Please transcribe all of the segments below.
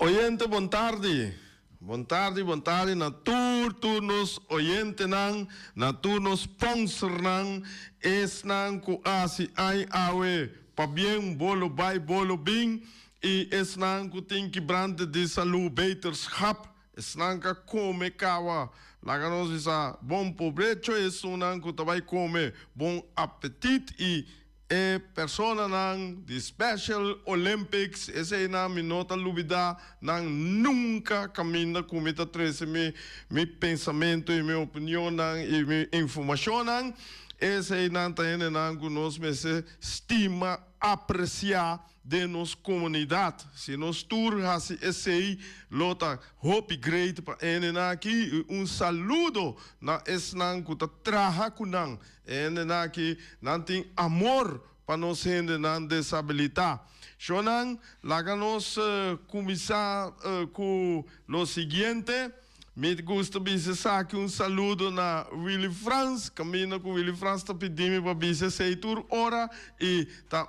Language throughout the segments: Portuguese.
Oyente, boa tarde. Boa tarde. Na turnos oyente na turnos sponsor es ku asi ai awe pa bien bolo bai bolo bing e es ku tin ki brande de salu beterschap es ka come kawa laganos isa bom provecho es ku tabai come bom appetit persona de Special Olympics esse na minota lubida nunca caminha com meta 13 mi pensamento e minha opinião e minha informação esse não tem conosco mas estima apreciar de nossa comunidade se nós tour assim esse lota hope great para aqui saludo na esnan que trabalha com aqui não tem amor para nós gente não desabilitar. Shonan, laga nós começar com o seguinte. Me gusta dizer aqui saludo na Willy France, caminho com Willy France, tá pedindo para dizer seitur hora e tá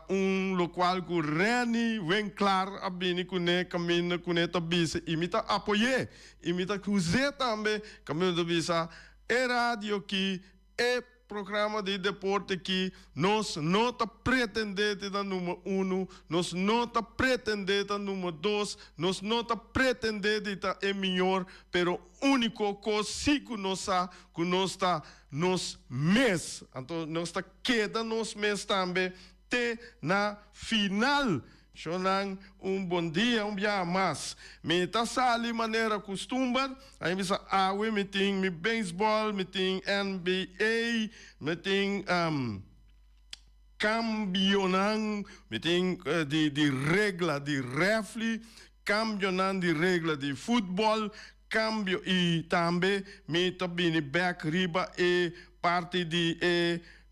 local com Reni, vem claro, a bini com ne caminho com ne tá bisa e me tá apoiar, e me tá cuzer também, caminho do bisa é rádio aqui é programa de deporte que nós não está pretendendo da número 1, nós não está pretendendo da número 2, nós não está pretendendo da é melhor, pero único coisa que nós está nos mês, então nós está queda nos mês também até na final. Shonan, bom dia, dia mais. Me tá sali maneira costumar, aí me sa awe, me tem me beisebol, me tem NBA, me tem campeonan, me tem de regra de refli, campeonan de regra de futebol, cambio e também me tá bem back riba e parte de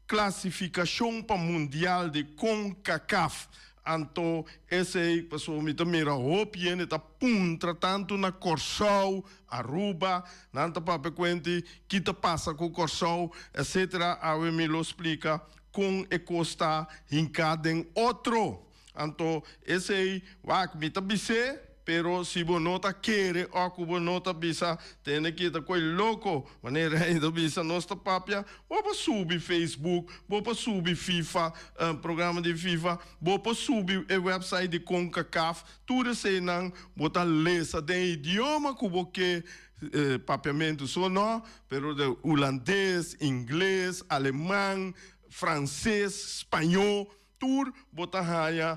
classificação para mundial de CONCACAF. Então, esse pessoal me também hope e tá puntra tanto na Corsol, Aruba, nanta pape quente que te passa com Corsol, etc. A me lo explica com e costa em cada outro. Então, esse vai me tabise, pero se você não tá querer ou que você não tá bisa, tem que estar com louco, maneira ainda bisa nossa papia, vou subir Facebook, vou subir FIFA, programa de FIFA, vou subir o website de CONCACAF, tudo isso não, vou tá lesa de idioma que você papiamento só não, pero de holandês, inglês, alemão, francês, espanhol, tur bota haya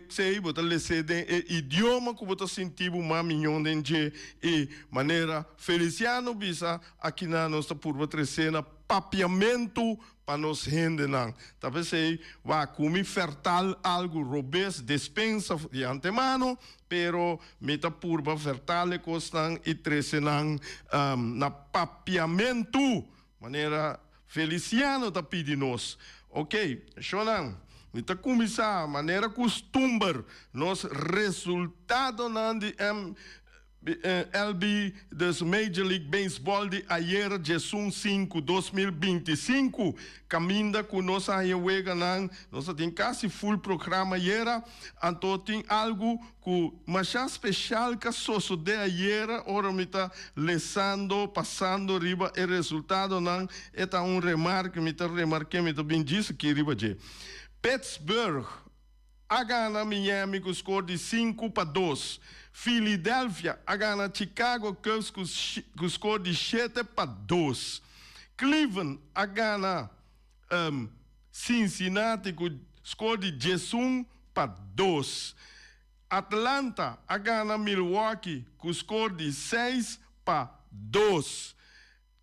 sei bota lesede idioma que bota sentir uma milhão de e maneira Feliciano bisa aqui na nossa curva trecena papiamento para nos rende não talvez sei vai comer fertal algo robês dispensa de antemano pero meta curva fertal costan e trecenang na papiamento maneira Feliciano tá pedindo nos ok shonan então, começar a maneira costumar nos resultados de LB das Major League Baseball de ayer, Jesús 5, 2025, caminha com nossa rewega, nós tem quase full programa ayer, então tem algo que mais especial que só de ayer, ora me está lesando, passando riba e resultado não é remarque, me está remarque, me está bem disso que riba de Pittsburgh, a gana Miami com score de 5-2. Philadelphia, a gana Chicago Cubs com score de 7-2. Cleveland, a gana Cincinnati com score de 11-2. Atlanta, a gana Milwaukee com score de 6-2.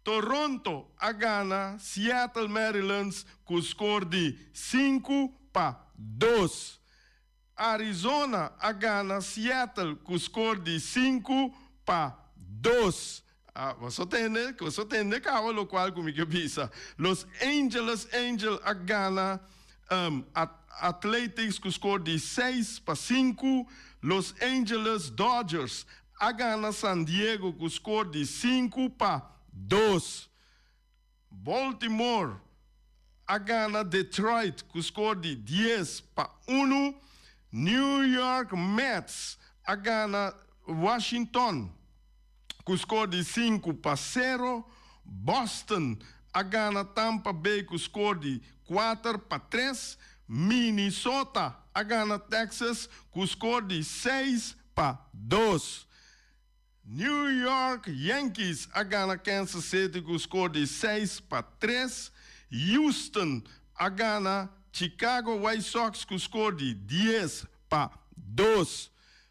Toronto a gana Seattle Maryland com score de 5-2. Arizona a gana Seattle com score de 5-2. Você tem que falar o qual comigo bisa. Los Angeles a gana Athletics com score de 6-5. Los Angeles Dodgers a gana San Diego com score de 5-2. Baltimore a gana Detroit com score de 10-1. New York Mets a gana Washington, com score de 5-0. Boston a ganha Tampa Bay com score de 4-3. Minnesota a ganha Texas com score de 6-2. New York Yankees a ganha Kansas City com score de 6-3. Houston a ganha Chicago White Sox com score de 10-2.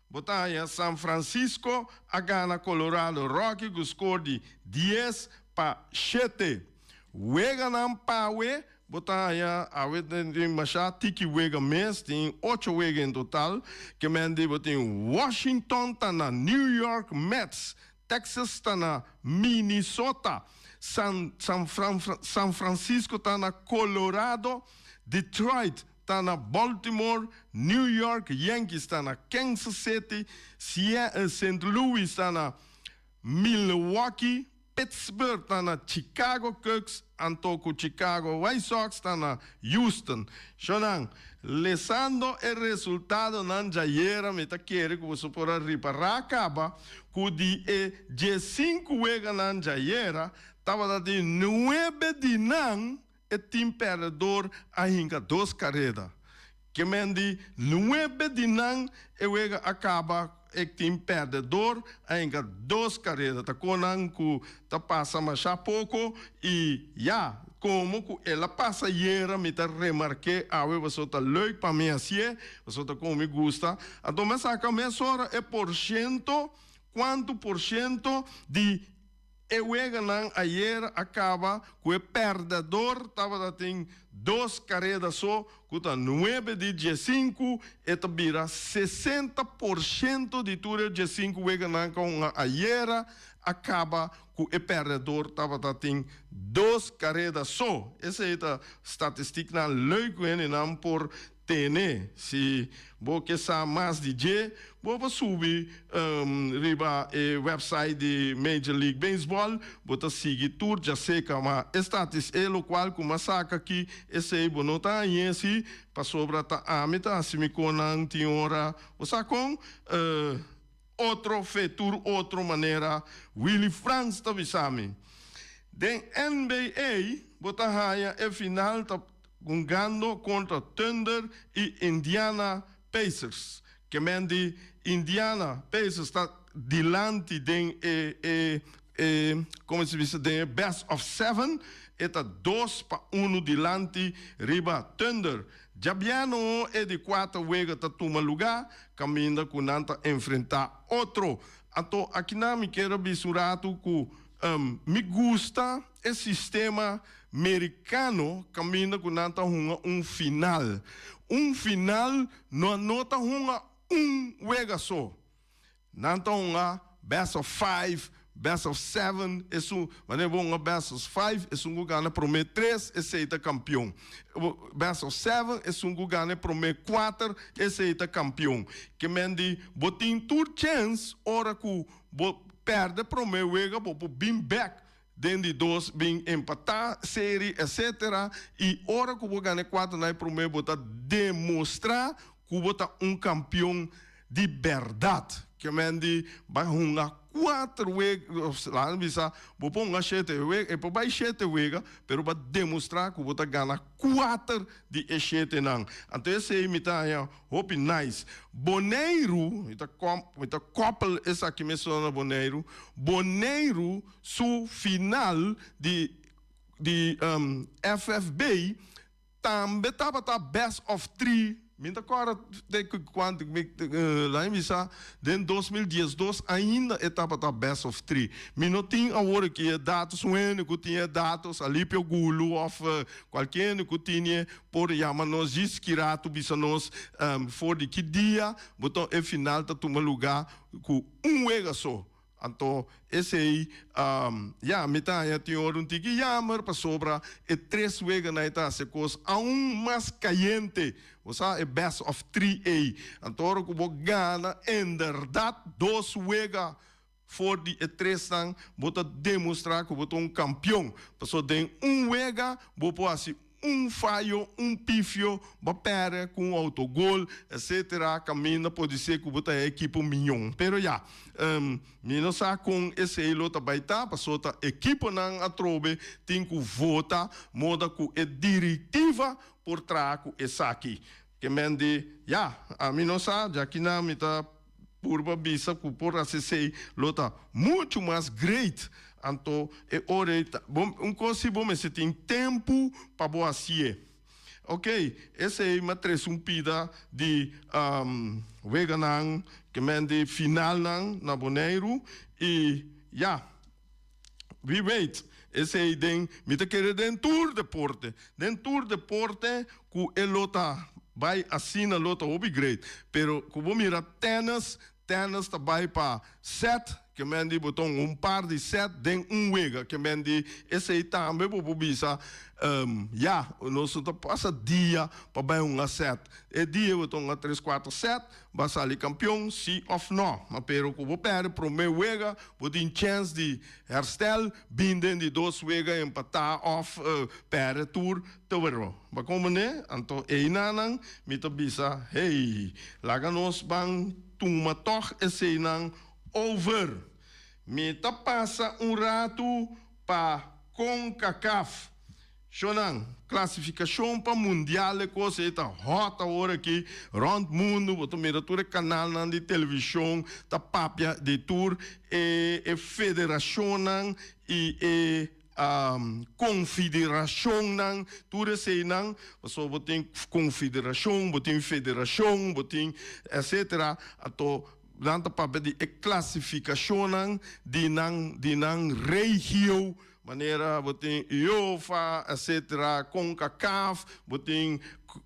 Botaia San Francisco a ganha Colorado Rocky com score de 10-7. Wega nam Pawe, botaia a tem machá tiki wega mês, tem 8 wega em total, que mende botem Washington tá na New York Mets, Texas tá na Minnesota, San Francisco tá na Colorado, Detroit tá na Baltimore, New York Yankees tá na Kansas City, St. Louis tá na Milwaukee, Pittsburgh está na Chicago Cubs, Antoco Chicago White Sox está na Houston. Xonang, lesando o resultado na Jayera, me tá querendo que você possa reparar, acaba que de 5 wega na Jayera, estava de 9 de nan, e time perdedor ainda 2 carreiras. Que mendi 9 de nan, e wega acaba e time perdedor ainda 2 carreiras tá conan que tá passa mais pouco e como que ela passa era me tá remarquei a você tá leuk para mim assim você tá como me gusta a toma saca mais hora é quanto por cento de Eweganan ayer acaba que o perdedor estava tem 2 carreiras só, que está 9 de 5 e vira 60% de tudo de 5 Eweganan com ayer acaba que o perdedor estava tem 2 carreiras só. Essa é a estatística leuke e não por TN. Se você sabe mais de J, você subir riba website de Major League Baseball, você segue tudo, já sei que a estatística é o qual como saca aqui, esse é bom nota aí esse para sobra tá a meta assim me conan tem hora, você com outro feito, outra maneira, Willie Franz tá bisami. Den NBA, você haya é final tá jogando contra Thunder e Indiana Pacers. Que mendi Indiana Pacers está dilante de como se diz, de best of 7, está 2-1 dilante riba Thunder. Jabiano é de 4 wega tá toma lugar, caminha com nanta enfrentar outro. Então aqui na me quero bisurato que me gusta o sistema americano caminha com nanta final. Final não nota wega só. Nanta best of 5, best of 7, isso, mas é best of 5, é lugar para o 3, esse é campeão. Best of 7, é lugar para o 4, esse é campeão. Que mendi, botin tur chance, ora que perde para o meu wega, para bem back. Dentro de 2, bem empatar, série, etc. E hora que eu ganhar 4, nós primeiro botar demonstrar que eu botar campeão de verdade. Que mendi, vai jogar 4 wegas, lá bisa, vou pôr 7 wegas, e por baixo 7 wegas, pero vai demonstrar que eu botar ganhar 4 de 7 não. Então esse aí me tá hope nice. Boneiro, está couple essa aqui me sona Boneiro. Boneiro, su final de FFB, também estava best of 3. Minta agora, quando lá em Missa, em 2012, ainda estava best of 3. Não tinha agora que dados, que tinha dados, ali pelo Gulu, of qualquer que tinha, por chamar-nos disquirato, bisa-nos, for de que dia, botou e final, tá toma lugar com wega só. Então, esse aí, metade tem um tiki jammer para sobra, e 3 wegas na ita se coisa mais caliente, você é best of 3A. Então, que você ganha, em verdade, 2 wegas for de 3 anos, você demonstrar que você é campeão. Porque tem wega, você pode falho, pífio, pera com autogol, etc. Caminha pode ser que botar a equipe milhão. Pero já, não sabe com esse elo também tá, passou a equipe não atrobe, tem que votar, moda com a diretiva por trás com essa aqui. Que mende, já, a mim não sabe, já que não me tá por babisa, por acessei, lota muito mais great. Então, coisa bom, mas tem tempo para boa assim. Ok, essa é uma tresumpida de veganang, que mende final na boneiro e já, we wait. Esse é den, me te querer den tour de porte, que é lota vai assim na lota upgrade, pero como mira tennis também para set, que mende botou par de set den wega, que mende esse aí também vou bisa, já, nós passa dia para bem set, e dia botou 3, 4 set, vai sair campeão, sim ou não, mas pero como perde pro meu wega, botem chance de herstel, binden de 2 wega empatar off, perde tour, tawero, mas como né, então aí nanang, me to bisa, hey, laga nos bang tuma toch esse não over. Me ta passa rato para CONCACAF. Xonang, classificação para mundial é coisa está hot agora aqui, rond mundo, botou mira tudo canal de televisão, tá papia de tour, federação e confederação tudo isso não, só botem confederação, botem federação, botem etc. Ato nanta papel de classificação de nang região, maneira botem UEFA, etc. CONCACAF, botem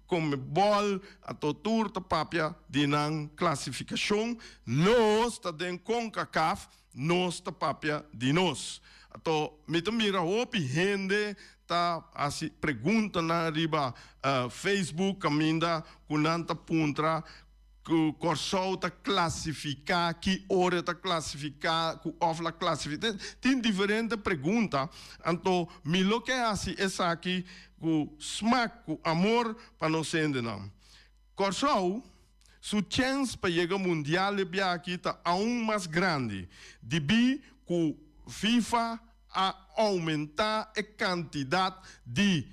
CONMEBOL, ato turta papel de nang classificação, nós tá den CONCACAF, nós tá papel de nós. Então, me mira opi gente tá assim pergunta na riba Facebook caminda kunanta puntra que Corsol tá classificar que hora tá classificar que ofla classificar tem diferente pergunta. Então, me lo que assim essa aqui com smack com amor para não ser não. Corsol sua chance para chegar mundial é aqui tá aún mais grande. Debi com FIFA a aumentar a quantidade de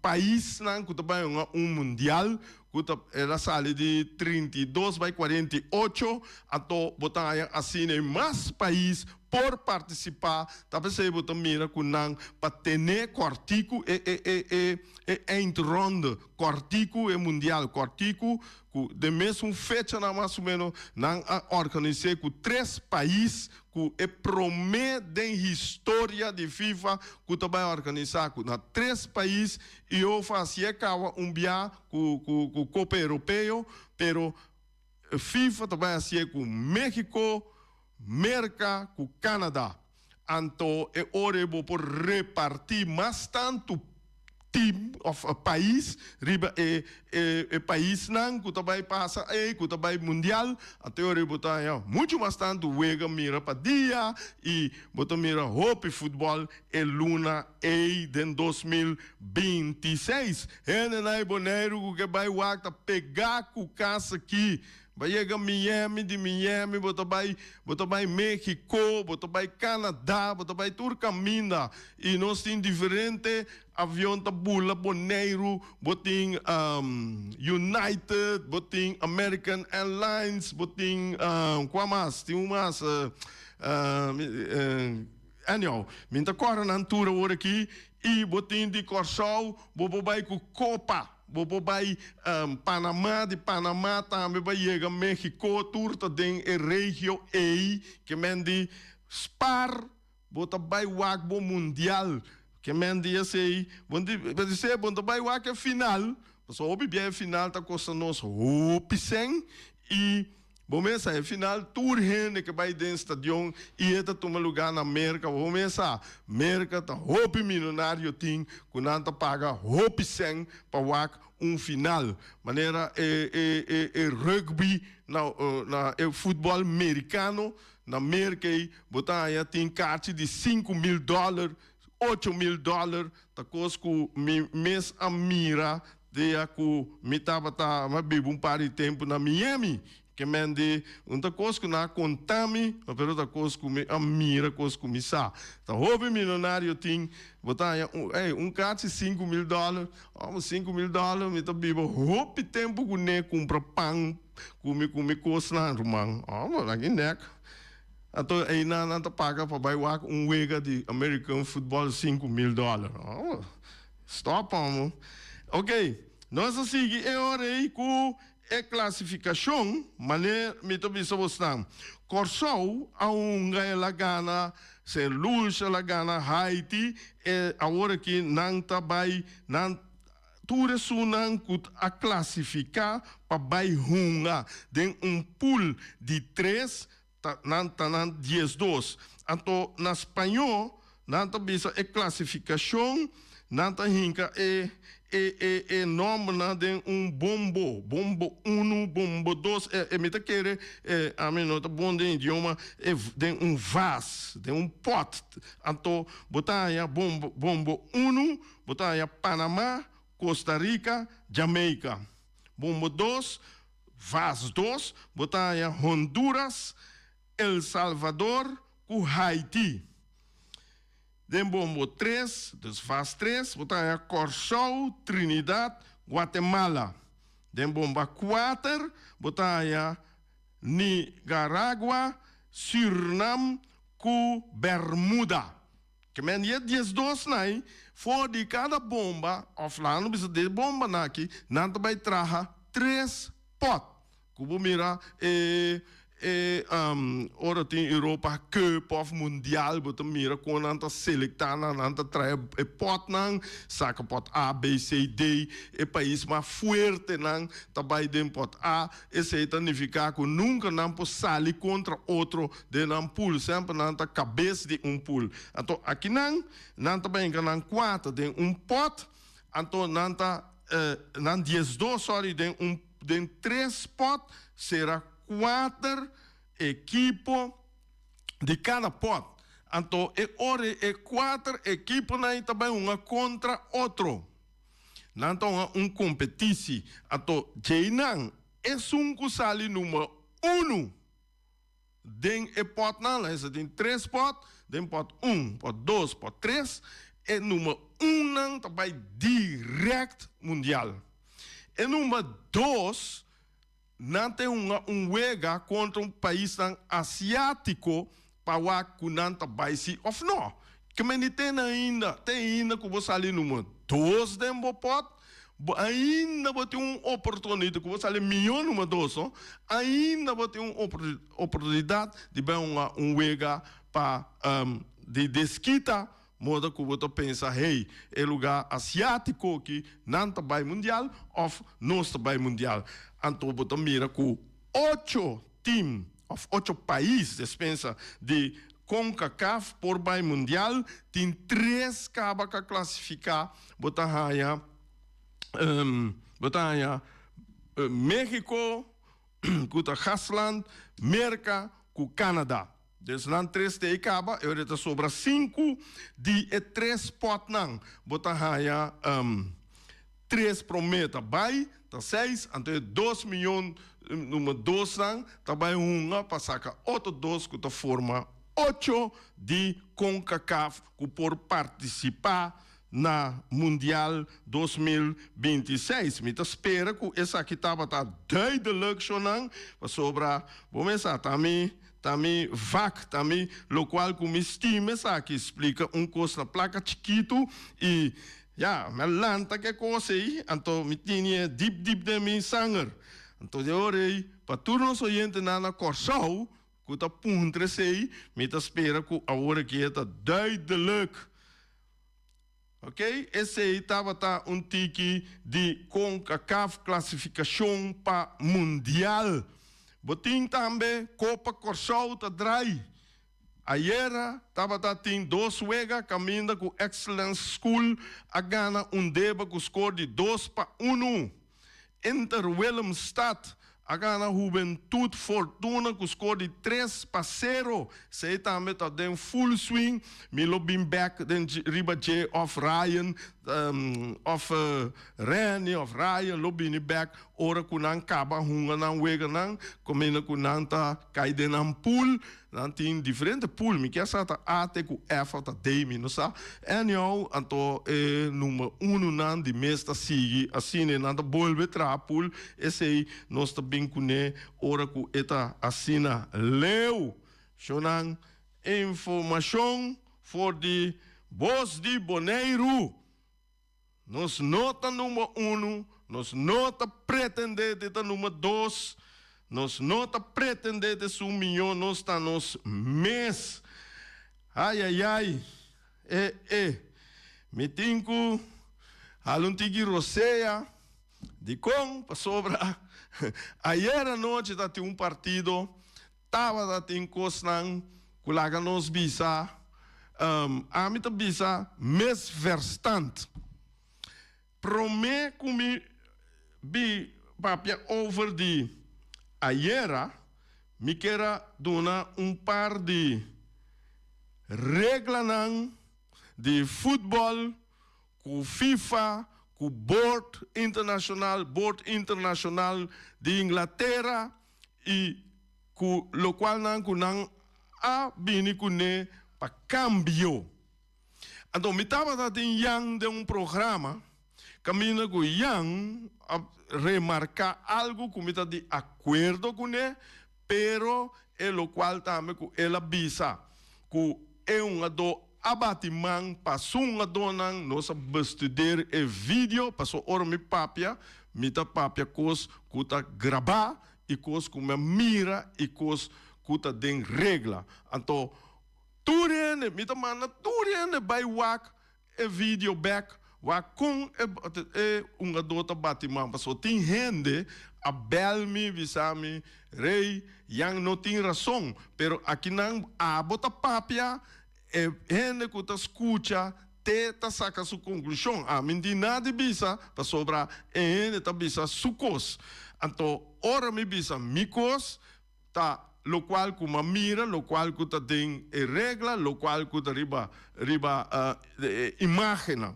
países que também mundial, que ela sai de 32 para 48, até botar assim mais países por participar, talvez você botar mira com não para ter cortico ronda, cortico é mundial, cortico de mesmo fecha na mais ou menos não organizei com 3 países que é prometem história de FIFA que também organizar com 3 países e eu fazia viagem com o Copa Europeu, pero FIFA também fazia com México, América, com Canadá. Então é hora por repartir mais tanto team of a país, riba país não, que também passa que também mundial, até hora botar muito mais tanto wega mira para dia e botar mira hope futebol é luna de 2026. É na boneiro que vai pegar com casa aqui. Vai chegar Miami, de Miami, bota vai México, bota vai Canadá, bota vai Turcaminda. E nós temos diferentes aviões da bula, boneiro, botem United, botem American Airlines, botem qual mais? Tem umas anyhow, minta corre na altura agora aqui e botem de Corsol, bobo vai com Copa. Bobo vai Panamá, de Panamá também vai chegar México, turta den região E, que mende spar, bota vai wagbo mundial, que mende assim, bota vai wag é final, só obi bem final tá costando nós opisen e começa a final tour gente que vai dentro do estádio e está toma lugar na América. Começa América tá hope milionário tem que não tá paga hope sem para final. Maneira rugby na futebol americano na América botar aí tem carte de $5,000 $8,000, takos ku mes amira, de aku mitabata mabibu par de tempo na Miami. Que mende takos ku na contami, pero takos ku me amira, takos ku misa. Tá houve milionário ting, botar carte $5,000, $5,000, me tá bibo, houve tempo ku ne compra pão, come coisa na rumang. Lagi nek. Então, aí não paga para baixar wega de American Football $5,000. Stop, amor. Ok, nós seguimos agora aí com a classificação, maneira me tô pensando bastante. Corsou a ela gana, se luz ela gana Haiti, agora que não tá bem, não tudo isso não a classificar para baixar de pool de 3. Nan 10-2. Então, na espanhol, não tá bisa classificação, não tá hinca nome de bombo 1, bombo 2, me tá querer, a mim não tá bom de idioma, de vas, de pot. Então, botar aí bombo 1, botar aí Panamá, Costa Rica, Jamaica. Bombo 2, vas 2, botar aí Honduras, El Salvador com Haiti. Dem bombo 3, dus faz 3, botar Corsou, Trinidad, Guatemala. Dem bomba 4, botar Nicaragua, Suriname com Bermuda. Que men je 10-2 nai, voor die cada bomba, of lá não precisa de bomba naqui, não vai trazer 3 pot. Como mira, ora tem Europa Cup of Mundial, botam mira com nanta selectar nanta trai pot nang, saca pot A, B, C, D, país mais forte nang, tabai dem pot A, esse aí significa que nunca não pode sair contra outro de um pool, sempre nanta cabeça de pool. Então aqui nanta bem que nang 4 de pot, então nanta 10-2, sorry, de 3 pot será 4 equipos de cada pot. Então, é 4 equipos também uma contra outro. Então, competição. Então, Jainan é que sale número 1. Den pot não, esse tem 3 pot, den pot 1, pot 2, pot 3, é número 1 também direct mundial. E número 2, não tem wega contra país asiático para que não vai se of não. Que me tem ainda que você ali número 2 de pot, ainda vai ter oportunidade que você ali milhão número 2, ainda vai ter oportunidade de ver wega para de desquita. Moda que você pensa, hey, é lugar asiático que não está bem mundial ou não está bem mundial. Então, você mira que 8 times, 8 países, pensa, de CONCACAF por bem mundial, tem 3 que acabam de classificar, você México, Hasland, América, Canadá. Dus dan 3 te acaba, eu reta sobra 5 de 3 pot nang. Bota haya 3 prometa vai, tá 6, então 2 milhões número 2 nang, tá vai passaca outro 2 que tá forma 8 de CONCACAF que por participar na Mundial 2026. Me espera que essa aqui tava duidelijk zo nang, sobra, vamos também VAC, também, lo qual como estima, que explica coisa na placa chiquito e, me lanta que coisa aí, então me tinha deep de mim sangue. Então eu orei, para todos os oyentes na Corsou, que tá puntre sei, me espera que a hora que está duidelijk. Ok? Esse aí estava tiki de CONCACAF classificação para Mundial. Botim também Copa Corsou tá drai. Ayer estava tem 2 wega caminho com Excellence School a gana deba com score de 2-1. Inter Willemstad Agora na Juventude Fortuna, que score de 3-0. Zij também tá den full swing. Milo bin back, den riba J of Ryan, of Rani of Ryan, lo bin back. Ora kunang kaba hunga nang wega nang. Komena kunang ta kaide nang pool. Dan tin diferente pool. Mi kia sa ta ate ku F ta D mi no sa. En jou anto nummer 1 nang di mesta sigi. Asine nang ta bolbe tra pool. Ese nos ta binkune ora ku eta asina leu. Shonang informação voor die Bos de Bonaire. Nos nota número 1, nos nota pretendente de número 2, nos nota pretendente de milhão, nos está nos mês. Ai, ai, ai. Me tinco, aluntigi roceia, de com, para sobra. Ayer à noite, tá tinha partido, tava da tem cosnan, culaga nos bisa, a mim tá bisa, mes verstand. Prome kumi bi papia over de ayer, me quero dar par de regras de futebol, com FIFA, com board internacional de Inglaterra e com lo qual não a bini kune pa cambio. Então me tava dando yang de programa. Camina com Yang a remarcar algo que está de acordo com ele, pero o qual também com ela avisa que é do abatimento, passou dona nós estudar o vídeo, passou hora me papia cos que está gravar e cos que me mira e cos que está de regra. Então, tudo me tá manda tudo vai wak o vídeo back. Waar kon dota batimang paso ting hende a belmi visami rei yang no ting razón pero aqui nang abota papia hende que ta escucha te ta saca su conclusão a mim di nada bisa pa sobra hende ta bisa sukos anto ora mi bisa mikos ta lo qual kuma mira lo qual que ta tem regla lo qual que ta riba imagina.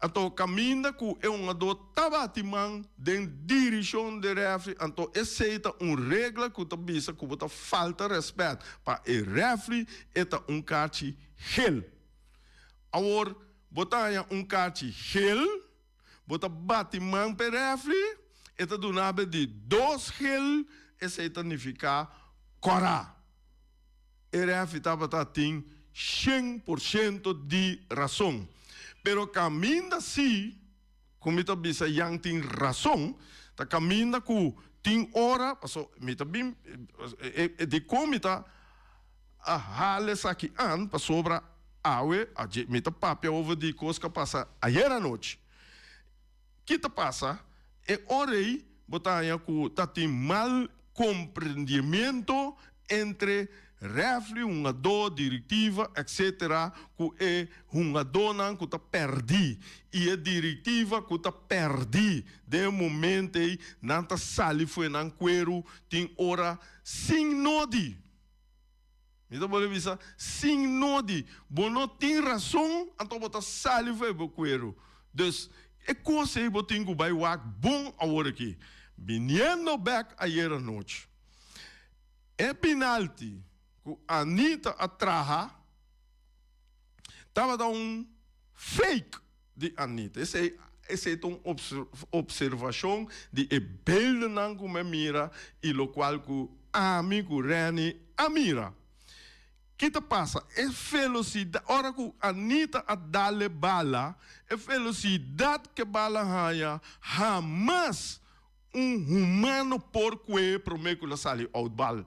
Então, caminha com do tabatimang den direção de refri, então aceita regra que tu bisa que tu falta respeito para o refri eta carte gel. Agora, botar carte gel, botar batimang per refri, eta do nabe de 2 gel, aceita significa cora. O refri tá tem 100% de razão. Pero caminha assim, como está bisa yang tem razão, tá caminha com tem hora, passo me tá bem de como tá a hales aqui an para sobra awe, a me tá papia over de coisa que passa ayer à noite. Que tá passa é hora aí botar com tá tem mal compreendimento entre refli, diretiva, etc., que é dona que está perdi. E a diretiva que está perdi. De momento, não está sali foi não quero, tem hora sem nodi. Então, vou dizer, sem nodi. Bono tem razão, então bota sali foi para quero. Então, é coisa que eu tenho que vai bom agora aqui. Vindo back ayer à noite. É penalti. A Anitta atraha estava dando fake de Anitta. Essa é uma observação de beelden não como mira e lo qual que amigo Reni amira. Que te passa? É velocidade. Ora que Anitta a dale bala, é velocidade que bala haya jamás humano porco promete que sale out bal.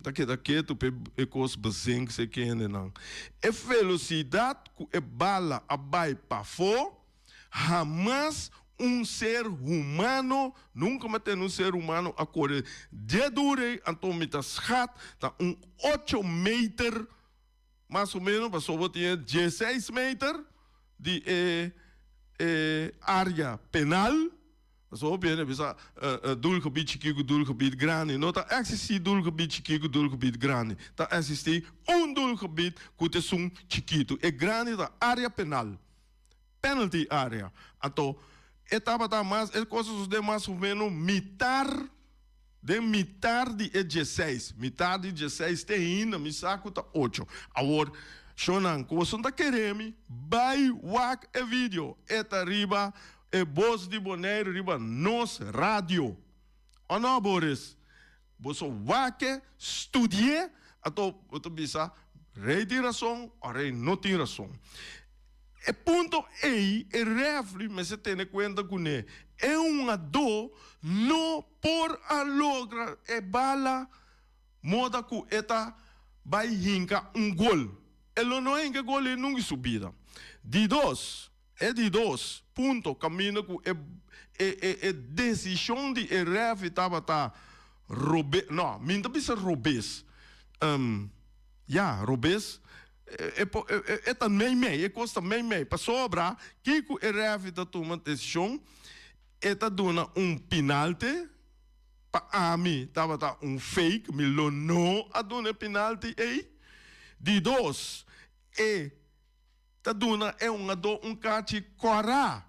Daqui tu é coisa bem que se quer não. É velocidade que é bala abai para fora, jamás ser humano, nunca mais tem ser humano a correr. De dure, então me tá 8 metros, mais ou menos, para só botar 16 metros de área penal, Zo ben bisa doelgebied chiquito, doelgebied grande. No ta existe doelgebied chiquito, doelgebied grande. Ta existe doelgebied que é um chiquito. E grande da área penal. Penalty area. Então, etapa tá mais, é coisas de mais ou menos metade de 16. Metade de 16 tem ainda, me saco tá 8. Agora, Shonan, como você tá querendo, vai wak e vídeo. Eta riba, e voz de boneiro, riba nos rádio. Ou não, Boris? Você wak, estudie, então, você bisa, rei de razão, ou rei não tem razão. E ponto E, e refle, mas você tem conta com ele. É uma dor, não por a logra, e bala, moda que eta vai hinca gol. Ele não é gol, ele não é subida. De dois, ponto, caminho com decisão de refle, estava robe, não, minta bisa robes. Robes. É também é costa meio para sobra que o RF da toma decisão eta dona penalti para mim tava fake me lo não a dona penalti aí de dois ta dona cati corá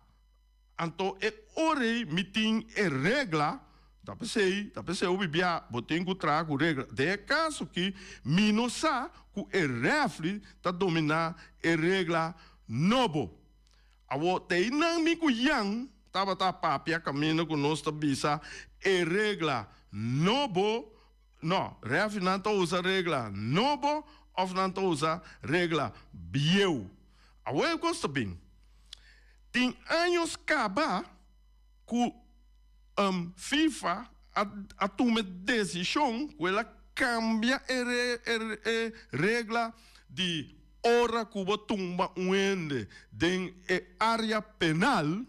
então ore meeting regra tá pensei o bibia botem que trago regra de caso que minosa que o refle tá dominar a regra novo awo te não me yang tava papia caminho com nós bisa a regra novo não refle não usa regra novo ou não usa regra bieu awo eu gosto bem tem anos caba que FIFA a toma decisão que ela cambia a regra de hora que você tumba ende de área penal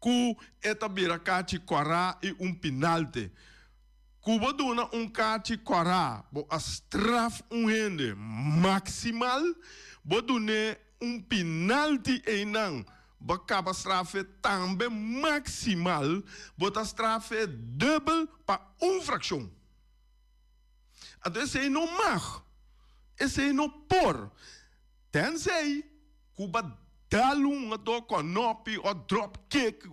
que eta bira cati corá e penalti que você dona cati corá a straf ende maximal você dona penalti e não bacaba strafe também maximal, bota strafe dubbel para fração. Então, esse aí não mag, esse aí não por. Tenzei, cuba dalum do conopi ou drop kick,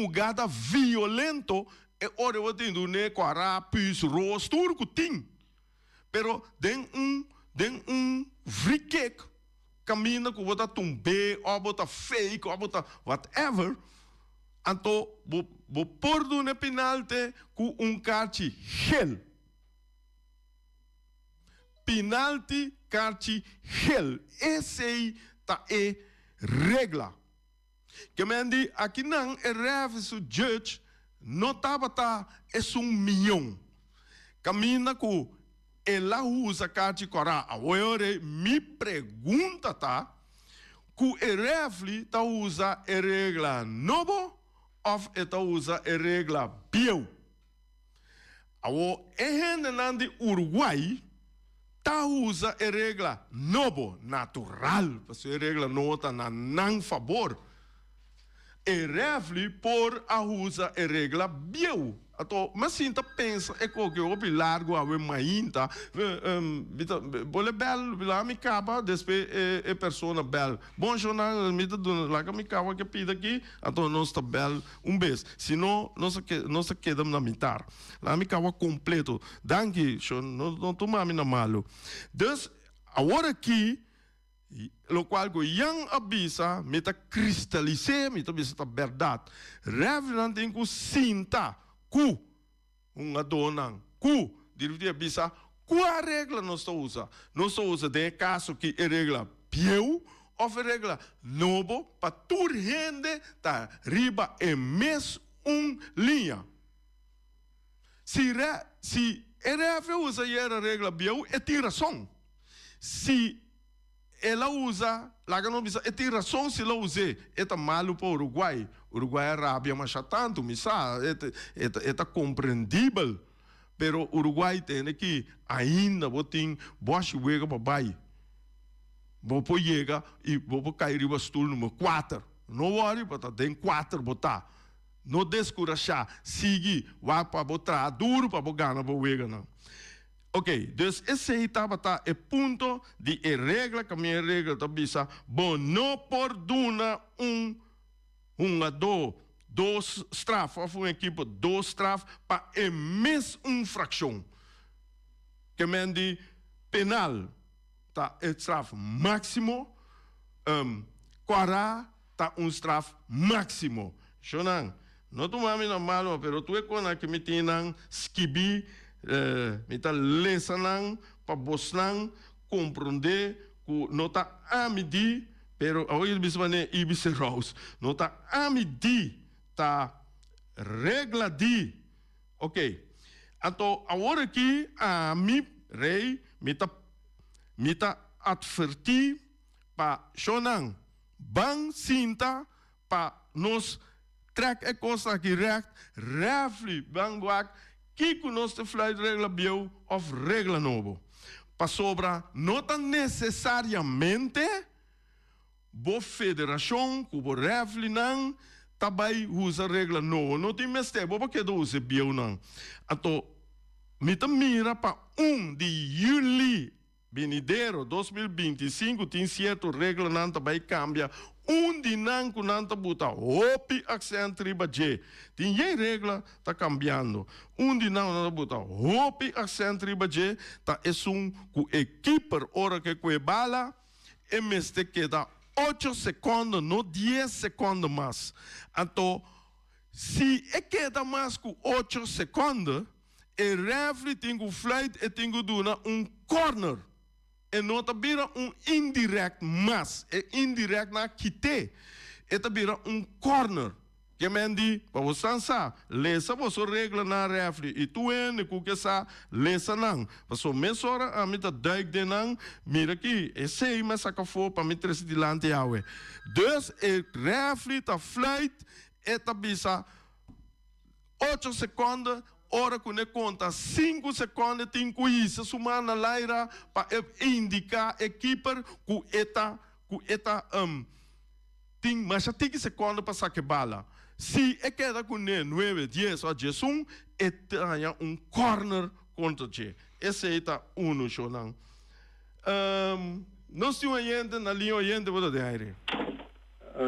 gada violento, e ora eu tenho né quara pis rostur kuting. Pero den free kick caminha com bota tumbe, ou bota fake, ou bota whatever, então, vou pôr no penalti com carte gel. Penalti, carte gel. Esse aí tá regra. Que me andi, aqui não é reviso judge, não tava é milhão. Caminha com ela usa carte corá. Agora me pergunta que o refle usa a regra novo ou usa a regra bieu. Agora de Uruguai usa a regra novo, natural, porque a regra não está não favor. E refle por usa a regra bieu. Então, mas sinta pensa é que eu vou largo a ver mainta, bole bel, lá me capa, depois é persona bel. Bom jornal, me dá lá que me capa que pida aqui, então nós está bel beijo. Senão nós quedamos na mitad. Lá me capa completo. Danke, não toma a mina malo. Então, agora aqui lo qual go yang abisa meta cristalize meta bisa verdade. Reverend tem que sinta ku dona ku dirivia bisa qual regra nós usa de caso que é regra pieu ou regra novo para tur gente tá riba e mes linha se usa a regra pieu é tiração se ela usa, lá que não precisa, é ter razão se ela usa, é malo para o Uruguai. Uruguai é rábia, mas já tanto, é compreendível. Pero o Uruguai tem que ainda, tem boa chega para baixo. Vou chegar e vou cair no estúdio número 4. não worry, bota tem 4 botar. Não descurachar, sigue, vai para botar duro para ganhar para o não. Ok, dus esse aí é ponto de regra, que a minha regra tá bisa, bom, não perdona dois straf, of uma equipe, 2 straf, para a mesma infração. Que men die penal, tá straf máximo, quara, tá straf máximo. Shonan, não tu mami normal, pero tu é quando que me tinang skibi, me tá lesanang, pa bosnang, compreender, que não tá amidi, pero hoje bismane ibise rose, não tá amidi, tá regla di, ok. Então, agora aqui, a mi rei, me tá advertir para Shonang, bang sinta para nos trek coisa aqui recht, refli bang wak, que nos te flight regla bio of regla novo. Para sobra, não tá necessariamente bo federação, que bo refli não, também usa regla novo. Não tem mais tempo, porque não usa bio não. Então, me mira para 1 de julho venidero 2025 tem certo regra não também cambia de não que não tá buta hopi accent riba J tem regra tá cambiando de não buta hopi accent riba J tá é que equipe hora que que bala e meste queda 8 segundos não 10 segundos mais então se queda mais que 8 segundos e refri tem que flight e tem que dar corner. E não tá vira indirect mas. E indirect na quite. E tá vira corner. Que mendi, para você sabe, lesa você regla na refri. E tu que sa lesa não. Para só mesma hora, a mim tá duik de não. Mira aqui, e sei, mas saca for para mim três de lante awe. Dus, e refri tá flight, e tá bisa 8 segundos, hora que ne conta 5 segundos tem que isso sumar na laira para indicar equipe que eta tem mais 5 segundos para sacar bala. Se é queda com 9, 10 ou 11, é corner contra você. Esse é o show não. Nós temos ainda na linha ainda vou dar aire.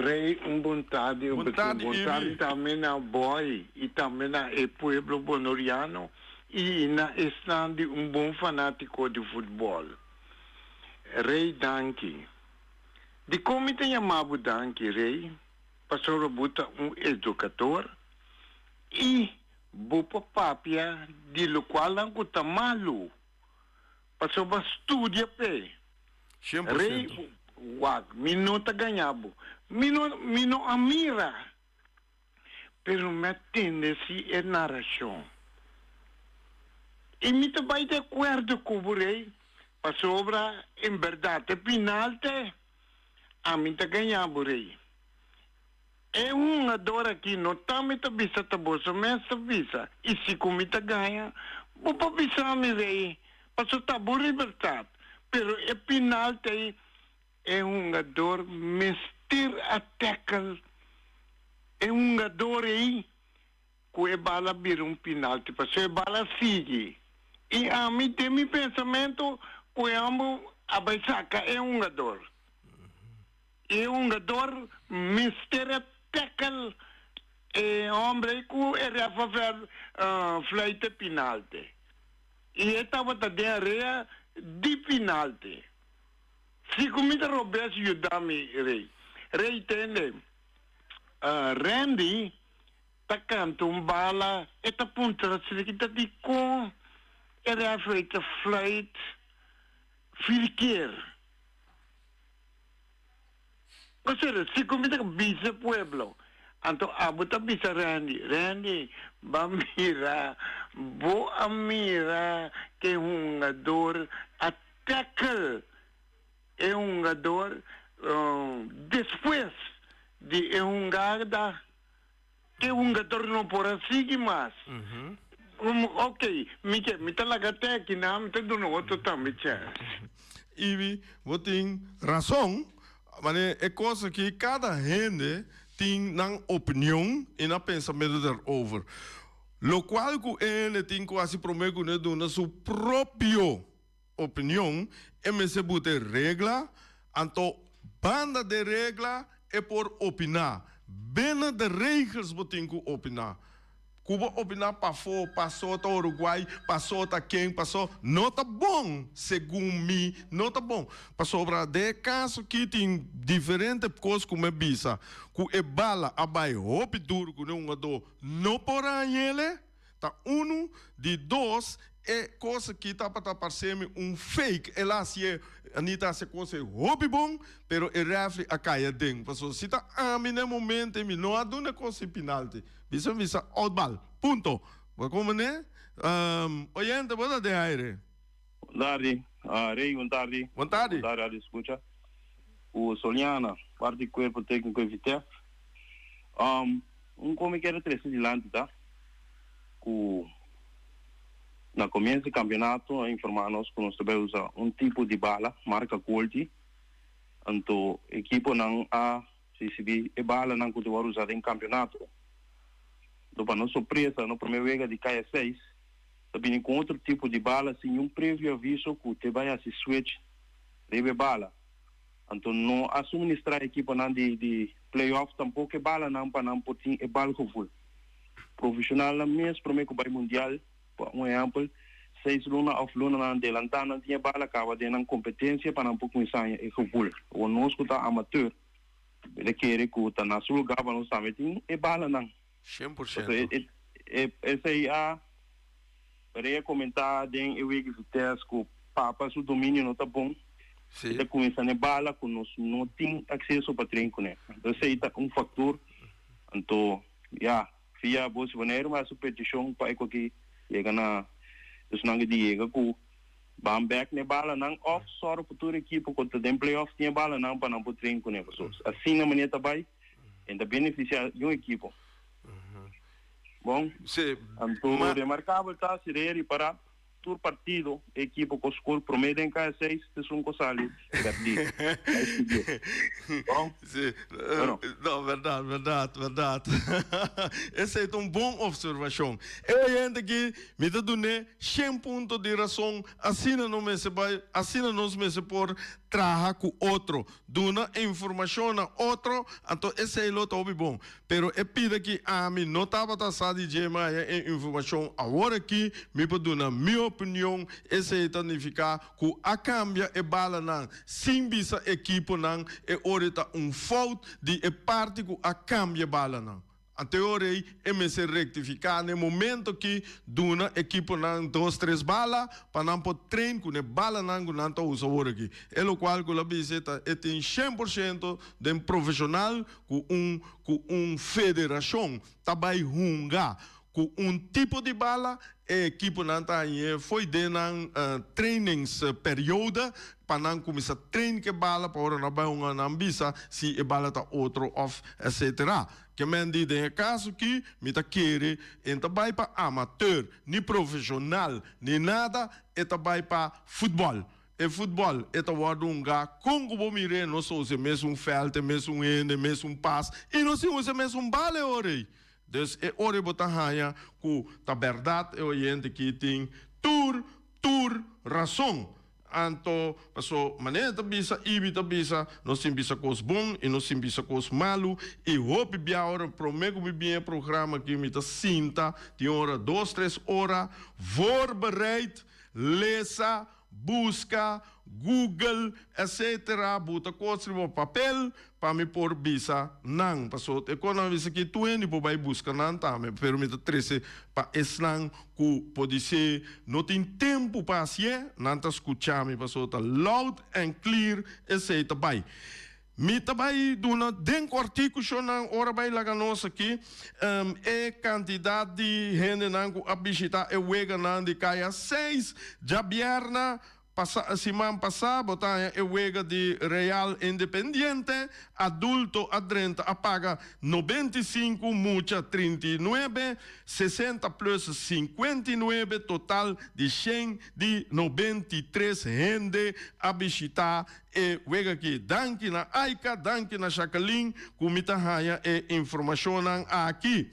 Rei, vontade também na boy e também na pueblo bonoriano e na estão de bom fanático de futebol. Rei Danki. De como tem chamado Danki, Rei, passou a botar educador e bopa papia de lo qual não está malo. Passou a estudar pé. 100%. Rei, minuta ganhava. Mino amira, pero me atende si é narração. E me vai de acordo com o rei, para sobra, em verdade, penalti, a mim tá ganhando o rei. É adora aqui, não tá me tá bisa, tá bolsa, mas tá bisa. E se como tá ganha, vou para bisa me rei, para só tá boa liberdade. Pero é penalti, é ador Mr. Attacker é jogador aí que a bala vira penalti, porque a bala sigue. E a mim tem meu pensamento que amo a Baisaca é jogador. É jogador Mr. Attacker é homem que era fazer flight penalti. E estava da área de penalti. Se comida Roberto ajudar-me, Rei. Rei entende? Randy tá canto bala, eta punta se kita di com era feita flight filquer. Ou seja, se comida bisa pueblo. Então, abuta bisa Randy, bamira, boa mira que jogador ataca. É jogador depois de jogada que jogador não pode seguir mais. Ok, me tá lagate aqui na me tá dando outro também. E você tem razão, Mas é coisa que cada gente tem uma opinião e um pensamento daarover. Lo qual que ele tem quase prometo de sua própria opinião, e me se bote regra, então banda de regra é por opinar. Bena de regras botem que opinar. Cuba opinar para fora, passou para Uruguai, passou para quem, passou. Não tá bom, segundo mim, não tá bom. Passou para de caso que tem diferentes coisas como é bisa. Que é bala, abai, hopi duro, que não por ele. Tá de dois, é coisa que tá para parecer fake. Ela se é, Anita se coisa hopi bom, pero é refle a caia dentro. Passou, se tá a mim no momento, não há duna coisa penalti. Bisa outball. Punto. Como né? Oyente, boa de aire. Tarde, Rei, boa tarde. Boa tarde. Boa tarde, escuta. O Soliana, parte do corpo técnico e VTF. Como que era três adiante, tá? Na começo do campeonato, informar-nos que nós devemos usar tipo de bala, marca Colti. Então, a equipe não a CCB e bala não que vai usar em campeonato. Para nossa surpresa, no primeiro vez de Caia 6, também com outro tipo de bala, sem prévio aviso que te vai a se switch de bala. Então, não a suministrar a equipe de playoff, tampouco é bala não para não poder é bala que foi. Profissional, mesmo primeiro que mundial, por exemplo, 6 luna of luna na delantana, tinha bala acaba de uma competência para não poder ensaiar e que foi. O nosso que amateur, ele quer que está na sua lugar, para nós também é bala não. 100%. Esse aí para comentar em eu que teste que o papa o domínio não está bom. Ele começa a bala que nós não tem acesso para trinco, né? Então esse aí é fator. Então, via boa maneira, mas a petição para que chega na os não de chega que Bamberg ne bala não off só para toda equipe quando tem playoff tinha bala não para não por trinco, né? Assim na maneira também ainda beneficiar de uma equipe. Bom, então remarcável está ser para todo partido, a equipe com o score promedio em cada 6, de 5 sali, perdido. Bom? Sim, não, verdade. Essa é uma boa observação. Eu ainda que me dá 100 pontos de razão, assim não me por trabalhar com outro, duna informação a outro, então esse é o outro bom. Pero é pida que a mim não estava taxado de gema informação agora que me pode dar minha opinião, esse é significa que a cambia é bala não, sem bisa equipe não, é orita fault de parte que a cambia bala não. A teoria é me se rectificar no momento que duna equipe não 2, 3 balas para não poder treinar com bala não que não está usando aqui. É o qual que a visita é tem 100% de um profissional com federação também hunga com tipo de bala a equipe não está aí foi de trainings período para não começar a treinar que bala para não vai uma ambisa se a bala está outro off etc. Que me diz em caso que me tá querer então vai para amateur nem profissional nem nada é também para futebol. E futebol é um lugar com o mire não só usa mesmo feld mesmo ende mesmo pass e não se usa mesmo bala ore. Dus é hora botar raia que a verdade é o gente que tem tur razão. Então, passou maneira da bisa, ibi da bisa, nós tem bisa coisa bom e nós tem bisa coisa malo. E hope bia hora prometo bem programa que me tá cinta, de hora 2, 3 horas, voorbereid, lesa, busca, Google, etc. Bota coisa no papel para me pôr bisa não. Passou é quando a visa que tu ainda vai buscar não tá, me permite trece para eslang que pode ser não tem tempo para ser, não tá escutar me passou tá loud and clear, etc. Vai. Me também duna den artigo na hora vai lá nossa aqui é quantidade de gente não a visitar é wega não de caia 6 já bierna semana passada, botar a wega de Real Independiente, adulto a 30, paga 95, mucha 39, 60 plus 59, total de 100 de 93 gente a visitar e wega aqui. Danke na Aika, danke na Jacqueline, kumita haya e informação aqui.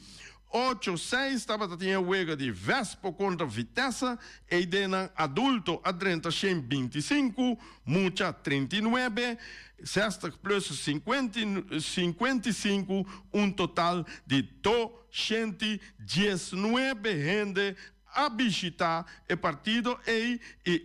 8-6 estava tinha wega de Vespo contra Vitesse, e dena adulto a 30, 125, mucha 39, 60 plus 55, total de 219 gente a visitar o partido e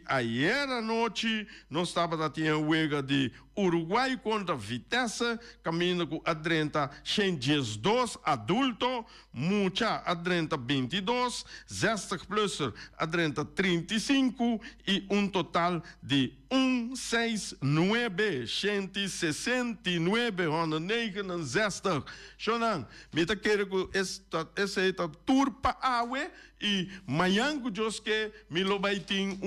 ayer à noite nós estava tinha wega de Uruguai contra Vitesse, caminho com a 30, 112 adulto, mucha a 30, 22, 60 plus a 30, 35 e total de 169, 169, 169. Shonan, me tá querendo esse turpa awe e manhã que Deus que me lo vai ter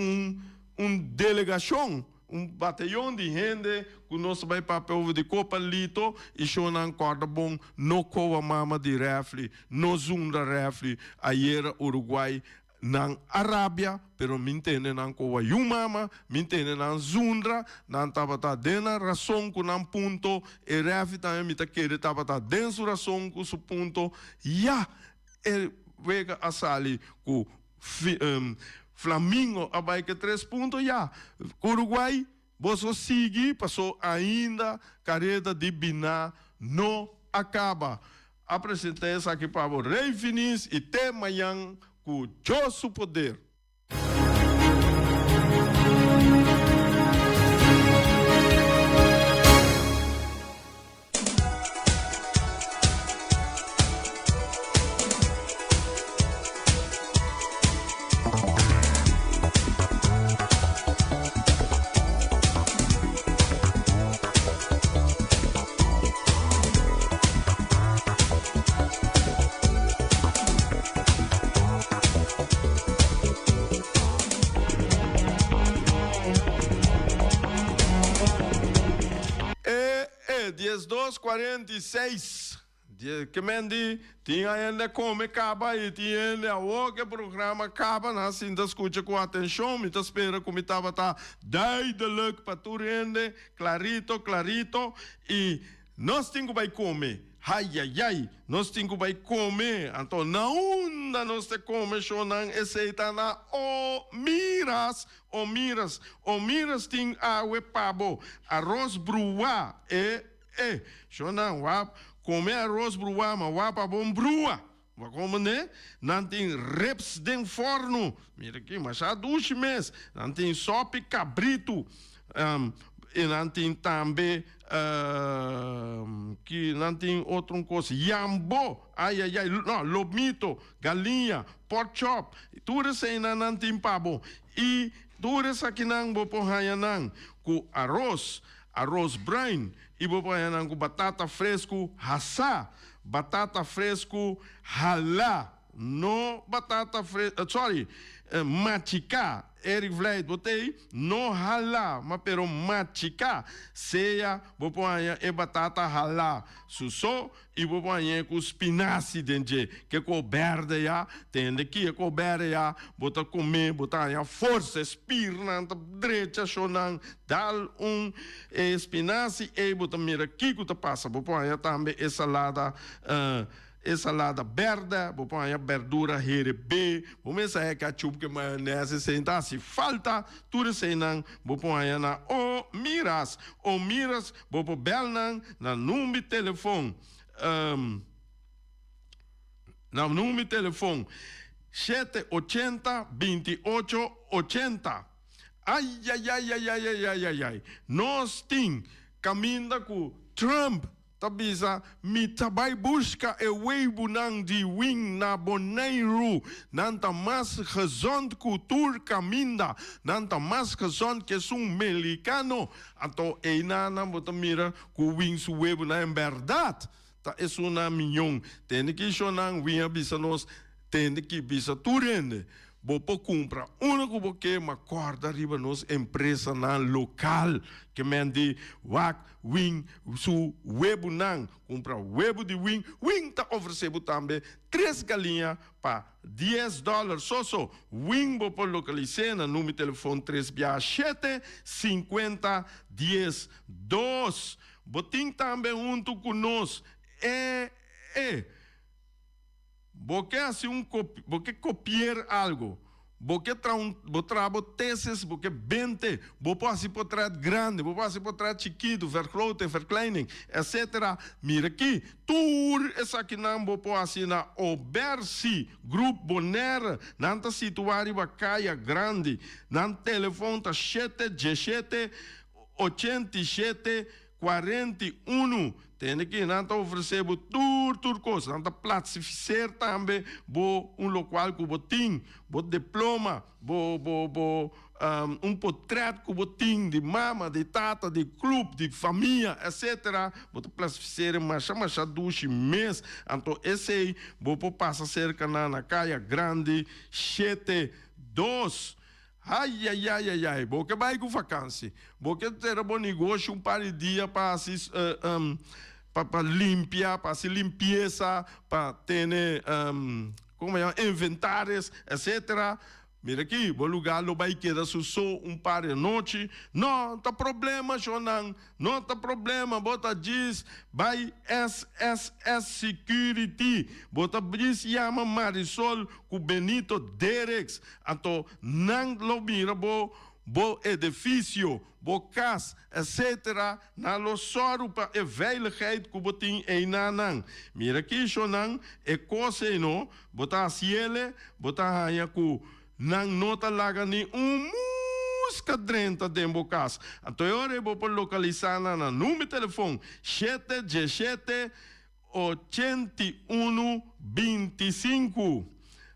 delegação, batalhão de gente que nós vai para o de Copa Lito e Shonan corda bom no coa mama de refle, no zunda refle, ayer Uruguai na Arábia, pero mintene nan ko mama, mintene nan zundra, nan tabata dena razão com nan punto, e refi também mita querer tabata denso razão com su punto, ya, vega asali com Flamengo abai que 3 pontos, ya, Uruguai, você sigue, passou ainda, careta de Biná, não acaba. Apresentei isso aqui para o Rei Finis e até amanhã, com o poder. Dias 2:46. Que mendi tinha ainda come acaba e tinha ainda o que programa acaba na assim da escuta com atenção, me espera como estava tá duidelijk para tu rende, clarito e nós temos vai comer. Ai, nós temos vai comer. Então, na onda nós te come, shonan, esse na miras tem água pabo, arroz brua, shonan, wap, comer arroz brua, mas wapa bom brua. Vai comer, né? Não tem reps de forno, mira aqui, mas já 2 meses, não tem sopa cabrito, e não tem também que não tem outra coisa, yambo, não, lomito, galinha, pork chop, tudo isso aí não tem pabo. E tudo isso aqui não vou pôr com arroz branco, e vou pôr com batata fresco, hassá, batata fresco, halá, no batata fresco, machicar, Eric Vlad, botei, no halá, mas pero machicar, seja, vou pôr e batata halá, sussô, e vou pôr com espinaci dentro, que coberta já, tem que coberta já, botar comer, botar já força, espirna, direita, chonan, dá espinaci, e botar mira, que tu passa, vou pôr também salada verde, vou pôr verdura herebe, vou começar a ketchup que maionese, sentar se falta, tudo isso não, vou pôr na miras, vou pôr bel na número de telefone, na número de telefone, 780-2880. Ai, nós tem caminho com Trump, tabisa mitabai busca e weibo nang di wing na boneiro nanta mas gezond cultuur caminda nanta mas gezond que sum melicano ato einana botamira ku wing su weibo na em verdade ta es una milhão tem que chonang winha bisa nos tem que bisa turende Bopo compra uma que uma corda riba nos empresa na local que mende wak wing su webo nang compra webo de wing tá oferecendo também 3 galinhas para $10 só wing bopo localizar na número de telefone 367 50 10 2 botim também junto conosco porque assim porque copiar algo, porque trabo teses, porque 20, porque assim por trás grande, porque assim por trás chiquito, vergroten, verkleining, etc. Mira aqui, tour essa aqui não porque assim na Obersi, grupo Bonera, nanta situari bacaia grande, nan telefone tá 717 87 41. Tem que não oferecer tudo coisa, não classificar também local que botim, diploma, portrait que botim de mama, de tata, de clube, de família, etc. Classificar mais duas mês, então esse aí, passa cerca na caia grande 72. Ai, porque vai com vacância, porque terá bom negócio par de dias para limpar, para se limpeza, para ter inventários, etc. Mira aqui, o lugar não vai quedar só par de noite. Não, tá problema, Jonan. Não tá problema. Bota diz, vai SSS Security. Bota diz, chama Marisol com Benito Derex. Então, não lo mira, bo edifício, bo casa, etc. Na lo soro para a veiligheid que botin em nanang. Mira aqui, Jonan, é coisa não. Bota ciele, bota raia com nang nota laga ni música drenta dentro casa. Então eu vou localizar na número de telefone 717 81 25.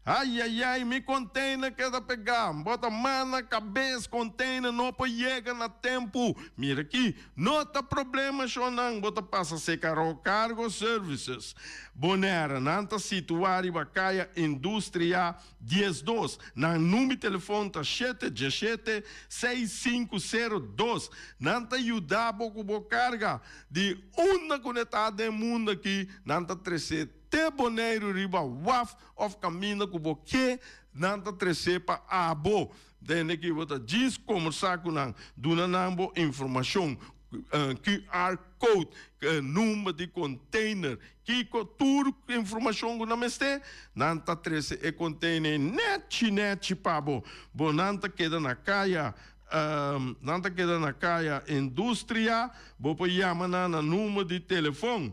Ai, me container queda pegar, bota mão na cabeça, container não pode chegar na tempo. Mira aqui, não tá problema, Shonan, bota passa secar o cargo services. Bonera, nanta situari bacaia indústria 12, na número de telefone tá 717 6502. Nanta ajudar pouco carga de uma conectada do mundo aqui, nanta 13 te boneiro riba waf of caminho com boque nanta trece pa abo dene que bota diz conversar com nang duna nambo informação QR code número de container que tudo informação que não este nanta trece e container net pabo bonanta queda na caia nanta queda na caia indústria bopo chama na número de telefone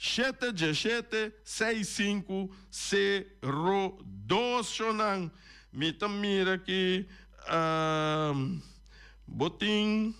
717-6502, Shonan. Mira aqui, botim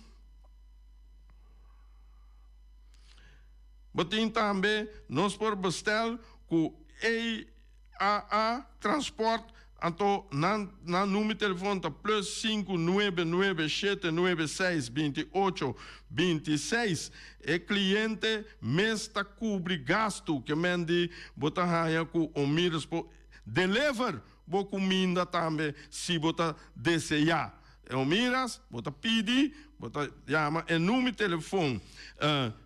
também, nós por bestel, com EAA Transport, então, na número de telefone tá plus 599-796-28-26. É cliente, mês tá cobre gasto, que mende, bota raia com o miras por deliver, bo comida também, se bota desejar. O miras, bota pedir, bota chama, é número de telefone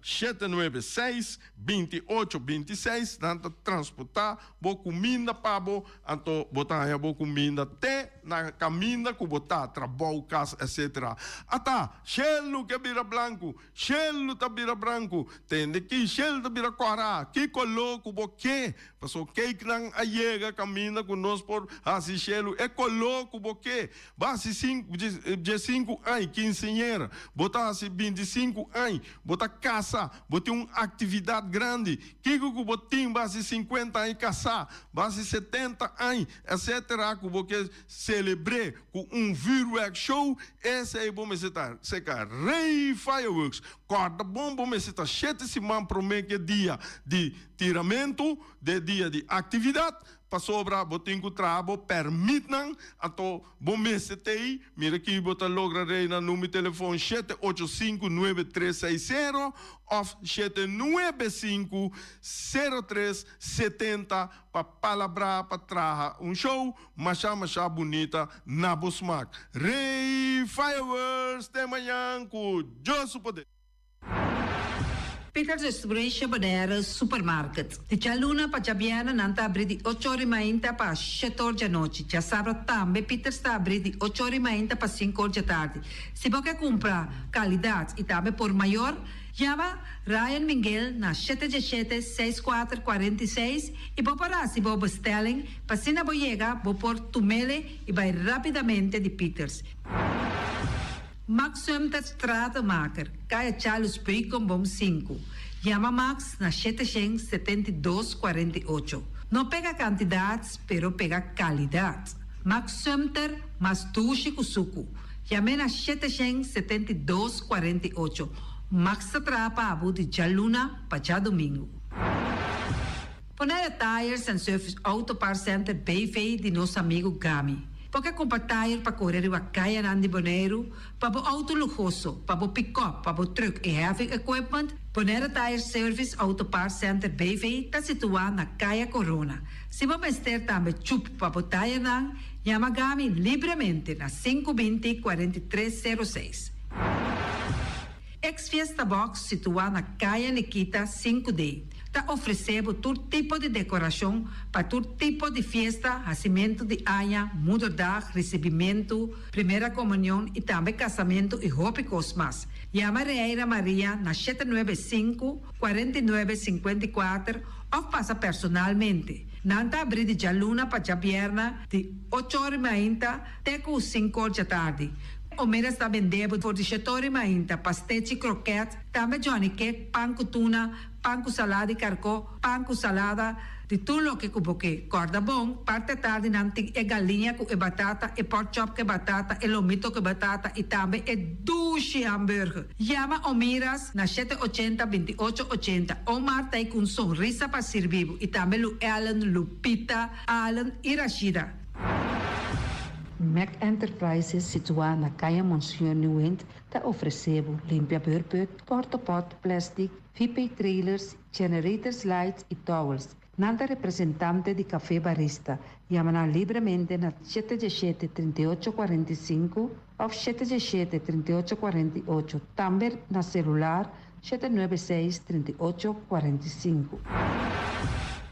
796-28-26, tanta transportar, bo comida para então botar aí bo comida até na caminha que botar trabalho, casa, etc. Ata, chelo que vira branco, chelo tá vira branco, tem que chelo tá vira corá, que coloco bo que, passou que não ayega caminha conosco por assim chelo, é coloco bo que, base 5 anos, 15 anos, botar assim 25 anos, botar casa, botar uma atividade grande, que botim base 50 anos caçar, base 70 anos, etc. Que você celebre com fireworks show, esse aí bom estar, secar rei fireworks, corda bom estar 7 semanas para o mês que dia de tiramento, de dia de atividade, pa sobra botin ku trabo permit nang ato bom mesetei mira que bota logra rei na número telefone 7859360 of 7950370 pa palabra pa traha show masha bonita na Bosmak. Rei Fireworks de manhã com Josu Poder. Peters Distribution Bodera Supermarket. De Chaluna pa Jabiana nanta abri di 8 ore mainta pa 7 ore da noite. Já sabe também Peters está abri di 8 ore mainta pa 5 ore da tarde. Se você comprar qualidade e também por maior, chama Ryan Miguel na 717-6446 e vou parar se vou bestelling para se na boiega vou por tumele e vai rapidamente de Peters. Max Sumter Stratenmaker, Kaya Charles Bacon Bom 5. Chama Max na 772-48. Não pega quantidades, pero pega qualidade. Max Sumter, mas tushi kusuku. Chama na 772-48. Max atrapa abu de Jaluna para já domingo. Ponera Tires and Service Auto Parts Center BV de nosso amigo Gami. Porque compra tire para correr e caia nandi boneiro, para o auto luxuoso, para o pick-up, para o truck e heavy equipment, Ponera Tire Service Auto Parts Center BV está situado na Caia Corona. Se você estiver também chup para o tire nang, chama Gami livremente na 520-4306. Ex-Fiesta Box situado na Caia Nikita 5D. Está oferecendo todo tipo de decoração para todo tipo de festa, nascimento de anha, mudança, recebimento, primeira comunhão e também casamento e roupa e cosmas. Chama Reira Maria na 795-4954 ou passa personalmente. Nanta abrir de Jaluna para Jabierna de 8 horas mainta até 5 horas da tarde. O mera está vendendo por 18 horas mainta, pastéis e croquetes, também Johnny Cake, pão com tuna, pão com salada e carcó, pão com salada, de tudo o que cuboque. Corda bom, parte tarde nanti é galinha com batata, e pork chop com batata, e lomito com batata, e também é duche hambúrguer. Chama o Miras na 780-2880, ou Marta com sorriso para servir, e também o Ellen, Lupita, Alan e Rashida. Mac Enterprises, situada na Caia Monsieur Nieuwend, está oferecendo limpia burput, porta-pot, plástico, VIP trailers, generators lights e towels. Nanta representante de café barista. Chama livremente na 717-3845 ou 717-3848. Também na celular 796-3845.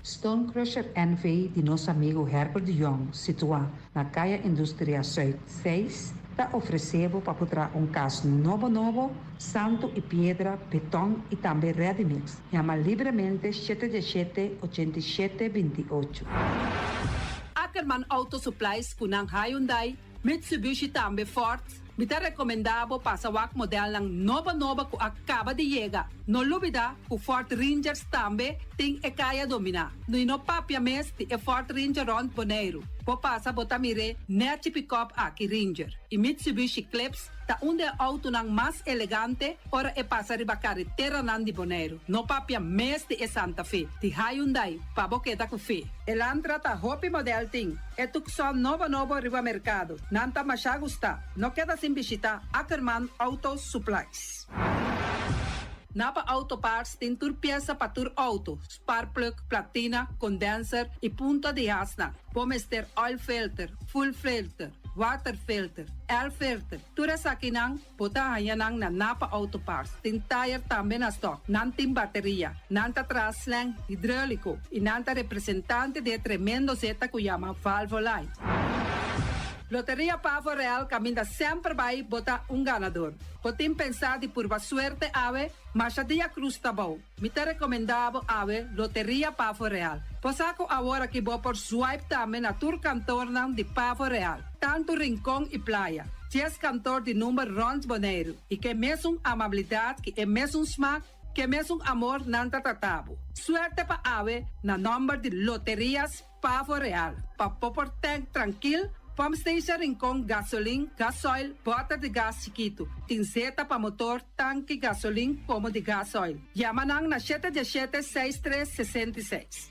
Stone Crusher NV de nosso amigo Herbert de Jong, situado na Caia Indústria Zuid 6, está oferecendo para botar caso novo, santo e pedra, betão e também ready-mix. Chama livremente 717-8728. Ackerman Auto Supplies kunang Hyundai, Mitsubishi também Ford. Mita recomendado para o modelo ng nova que acaba de chegar. No lubida, o Ford Rangers também tem e kaya domina. No papia mes ti e Ford Ranger Ron Boneiro. Po pasa botamire net pick-up aqui Ranger. E Mitsubishi Eclipse ta unde auto nang mas elegante ora e passa riba carretera nan di Boneiro. No papia mes ti e Santa Fe. Ti Hyundai pa boqueta ku fe. Elantra ta hopi model ting. E tukson novo riba mercado. Nanta masya gusta. No queda sin visita Ackerman Auto Supplies. Napa Auto Parts tem tur pieza para tur auto, spark plug, platina, condenser e punta de asna. Pommes ter oil filter, full filter, water filter, air filter. Tura sa kinang, puta hayanang na Napa Auto Parts. Tem tire também na stock, nantim bateria, nanta traslang, hidráulico e nanta representante de tremendo zeta que chama Valvoline. Loteria Pavo Real caminha sempre vai botar ganador. Podem pensar de por suerte ave, mas a dia cruz tá bom. Me te recomendava ave Loteria Pavo Real. Posaco agora que vou por swipe também na tour cantor de Pavo Real. Tanto Rincón e Playa. 10 cantor de número Rons Boneiro. E que mesmo amabilidade, que é mesmo smack, que mesmo amor nanta tratabo. Suerte pa ave na número de Loterias Pavo Real. Pa popor tank tranquilo. Pump station Rincón, gasolina, gasoil, bota de gás chiquito. Tinzeta para motor, tanque, gasolina, como de gasoil. Yamanang na 717-6366.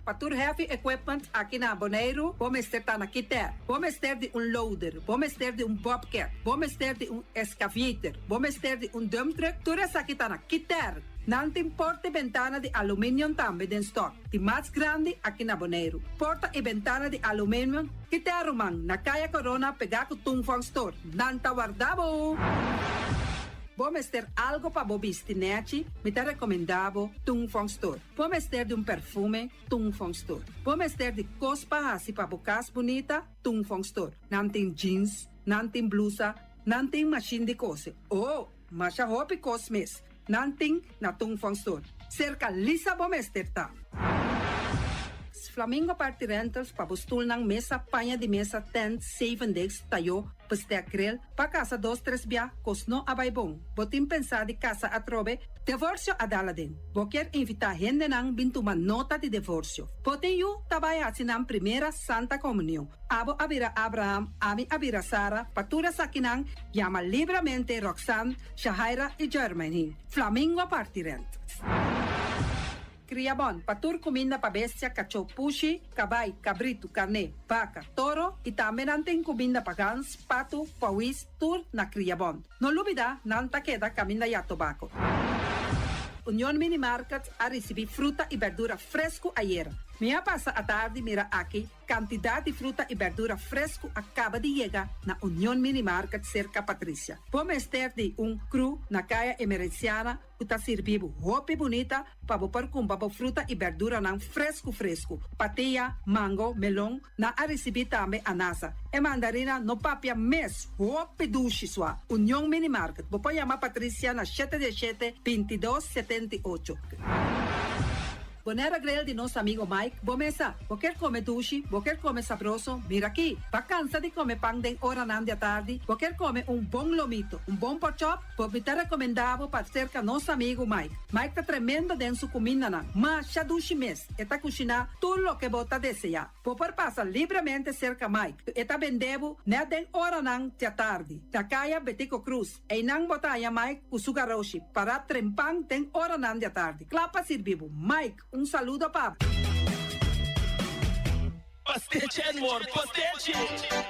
patur heavy equipment aqui na Bonaire, vamos ter na Kiter, vamos ter de loader, vamos ter de bobcat, vamos ter de excavator, vamos ter de dump truck, tudo isso aqui na Kiter. Nantin porta e ventana de alumínio também den stock. De mais grande aqui na Bonaire. Porta e ventana de alumínio que te arrumam na Caia Corona pegar com Tungfang Store. Nanta guardabo. Vamos ter algo para bobistinete, me te recomendavo Tungfang Store. Vamos ter de perfume, Tungfang Store. Vamos ter de cospa assim para bocas bonita, Tungfang Store. Nantin jeans, nantin blusa, nantin machine de cose. Oh, mas a roupa cosmes. Nanting na Tungfang Store. Cerca Lisa Bomesterta. Flamingo Party Rentals pabustul ng mesa, panha de mesa, tent, 7 days, tayo, pasteakrel, pa casa 2-3 bia, kosno abaybong. Botin pensa di casa atrobe, divorcio adala din. Boker invita hende ng bintuman nota di divorcio. Botin yu tabaya sinang primera Santa Comunión. Abo abira Abraham, ami abira Sara, patura sa kinang, llama libremente Roxanne, Shahaira y Germany. Flamingo Party Rentals. Criabon, patur comida para bestia, cachorro pushi, cabay, cabrito, carne, vaca, toro e também nantem comida para gans, pato, pauis, tur na Criabon. No lubida, nanta queda caminda ya tobacco. Union Mini Market a receber fruta e verdura fresco ayer. Minha passa a tarde mira aqui, quantidade de fruta e verdura fresco acaba de chegar na Union Mini Market cerca Patrícia. Vamos ter de cru na caia emergenciana, que tá servindo roupa bonita para pôr com fruta e verdura não fresco. Patia, mango, melão, na a receber também anasa. E mandarina no papia mês, roupa duche sua. Union Mini Market. Vou chamar Patrícia na 717-2278. Bonera grel de nosso amigo Mike. Bomesa, vou quer comer duche, vou quer comer sabroso. Mira aqui, pa cansa de comer pão de hora nan de tarde, vou quer comer bom lomito, bom pork chop, vou me ter recomendado para cerca nosso amigo Mike. Mike tá tremendo dentro sua comida nan, mas já duche mês, e tá cozinhando tudo o que bota desejar. Vou por passar livremente cerca Mike, e tá vendendo na den hora nan de tarde. Da caia Betico Cruz, e não botaya Mike o sugaroshi, para trempang den hora nan de tarde. Clapa servivo, Mike. Saludo, Pablo. Pastiche, amor, pastiche.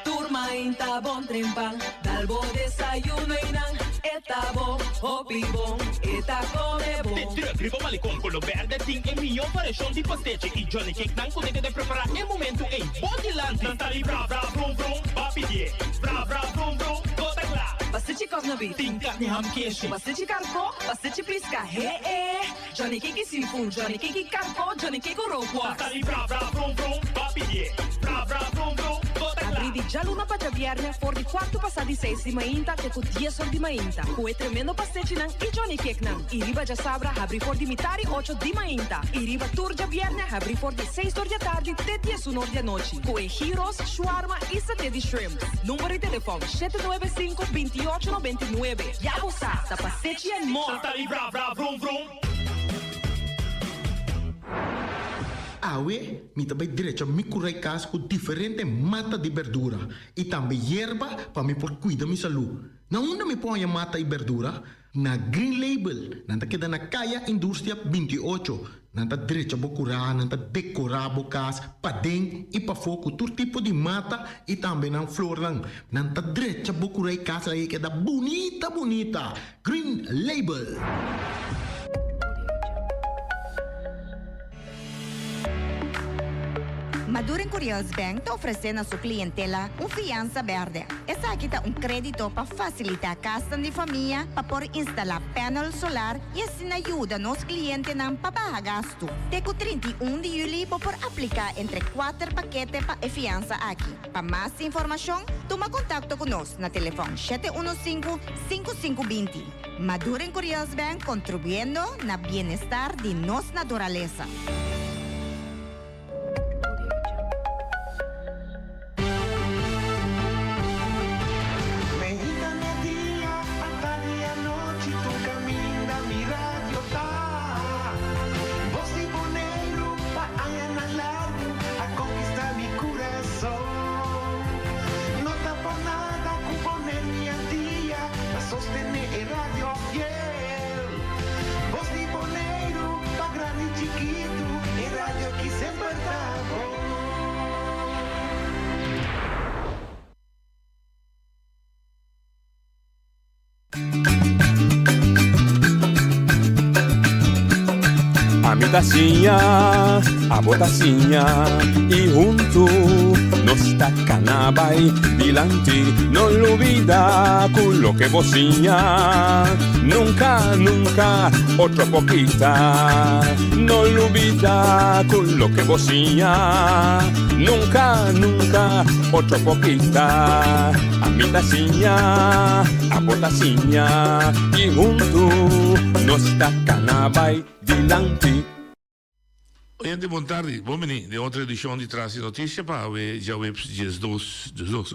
Turma inta bom trempang, dal bo desayuno inang, eta bom, hopi bom, eta come bom. Te tribo malicom con lo verde ting e mio parecchio di pastiche. I Johnny Cake nan con de preparar el momento e body land. Nantali bra bra brum brum, papi die. Bra bra brum brum, gota gla. Pastiche corna beef, Ting carne ham queijo. pastiche carco, pastiche pisca, Johnny Cake seafood, Johnny Cake carco, Johnny Cake roquas. Nantali bra bra brum brum, papi die. Bra bra brum brum, gota gla. Abri già luna para viernes, for di quarto passati 6 di mainta, che con 10 ore di mainta. Cu e tremendo pastiche nan, i Johnny Cake nan. I riba già sabra, abri for di mitari 8 di mainta. I riba tour già viernes, abri for di 6 ore di tardi, te 10 ore di noci. Cu e gyros, shawarma e satè di shrimp. Numero di telefono 795-2899. Ya sa, da pastiche and more. Nantali bra bra brum brum. Awe, mi também direito me curar casa com diferente mata de verdura e também erva para me por cuidar minha saúde. Na onde me põe a mata e verdura? Na Green Label, nanta queda na Caia Indústria 28. Nanta direito a curar, nanta decorar a casa, para dentro e para fogo, todo tipo de mata e também na flor lang. Nanta direito a curar casa aí que é bonita. Green Label. Maduren Curios Bank está oferecendo a sua clientela fiança verde. Essa aqui está crédito para facilitar a casa de família, para por instalar painel solar e assim ajuda nos clientes para pagar gasto. Teco 31 de julho para aplicar entre 4 paquetes para fiança aqui. Para mais informação, toma contato conosco na telefone 715-5520. Maduren Curios Bank contribuyendo na bem-estar de nossa natureza. Voz de boleiro, pa grande e chiquito, Amitacinha, a botacinha e junto nos tacanabay dilante. No olvida con lo que vocinha. Nunca, nunca, otro poquita. No olvida con lo que vocinha. Nunca, nunca, otro poquita. Amitacinha, a botacinha e junto nos tacanabay dilante. Oyente, buon tardi. Buongiorno. De outra edição de Traz Notícia para we já we dia 2 de junho.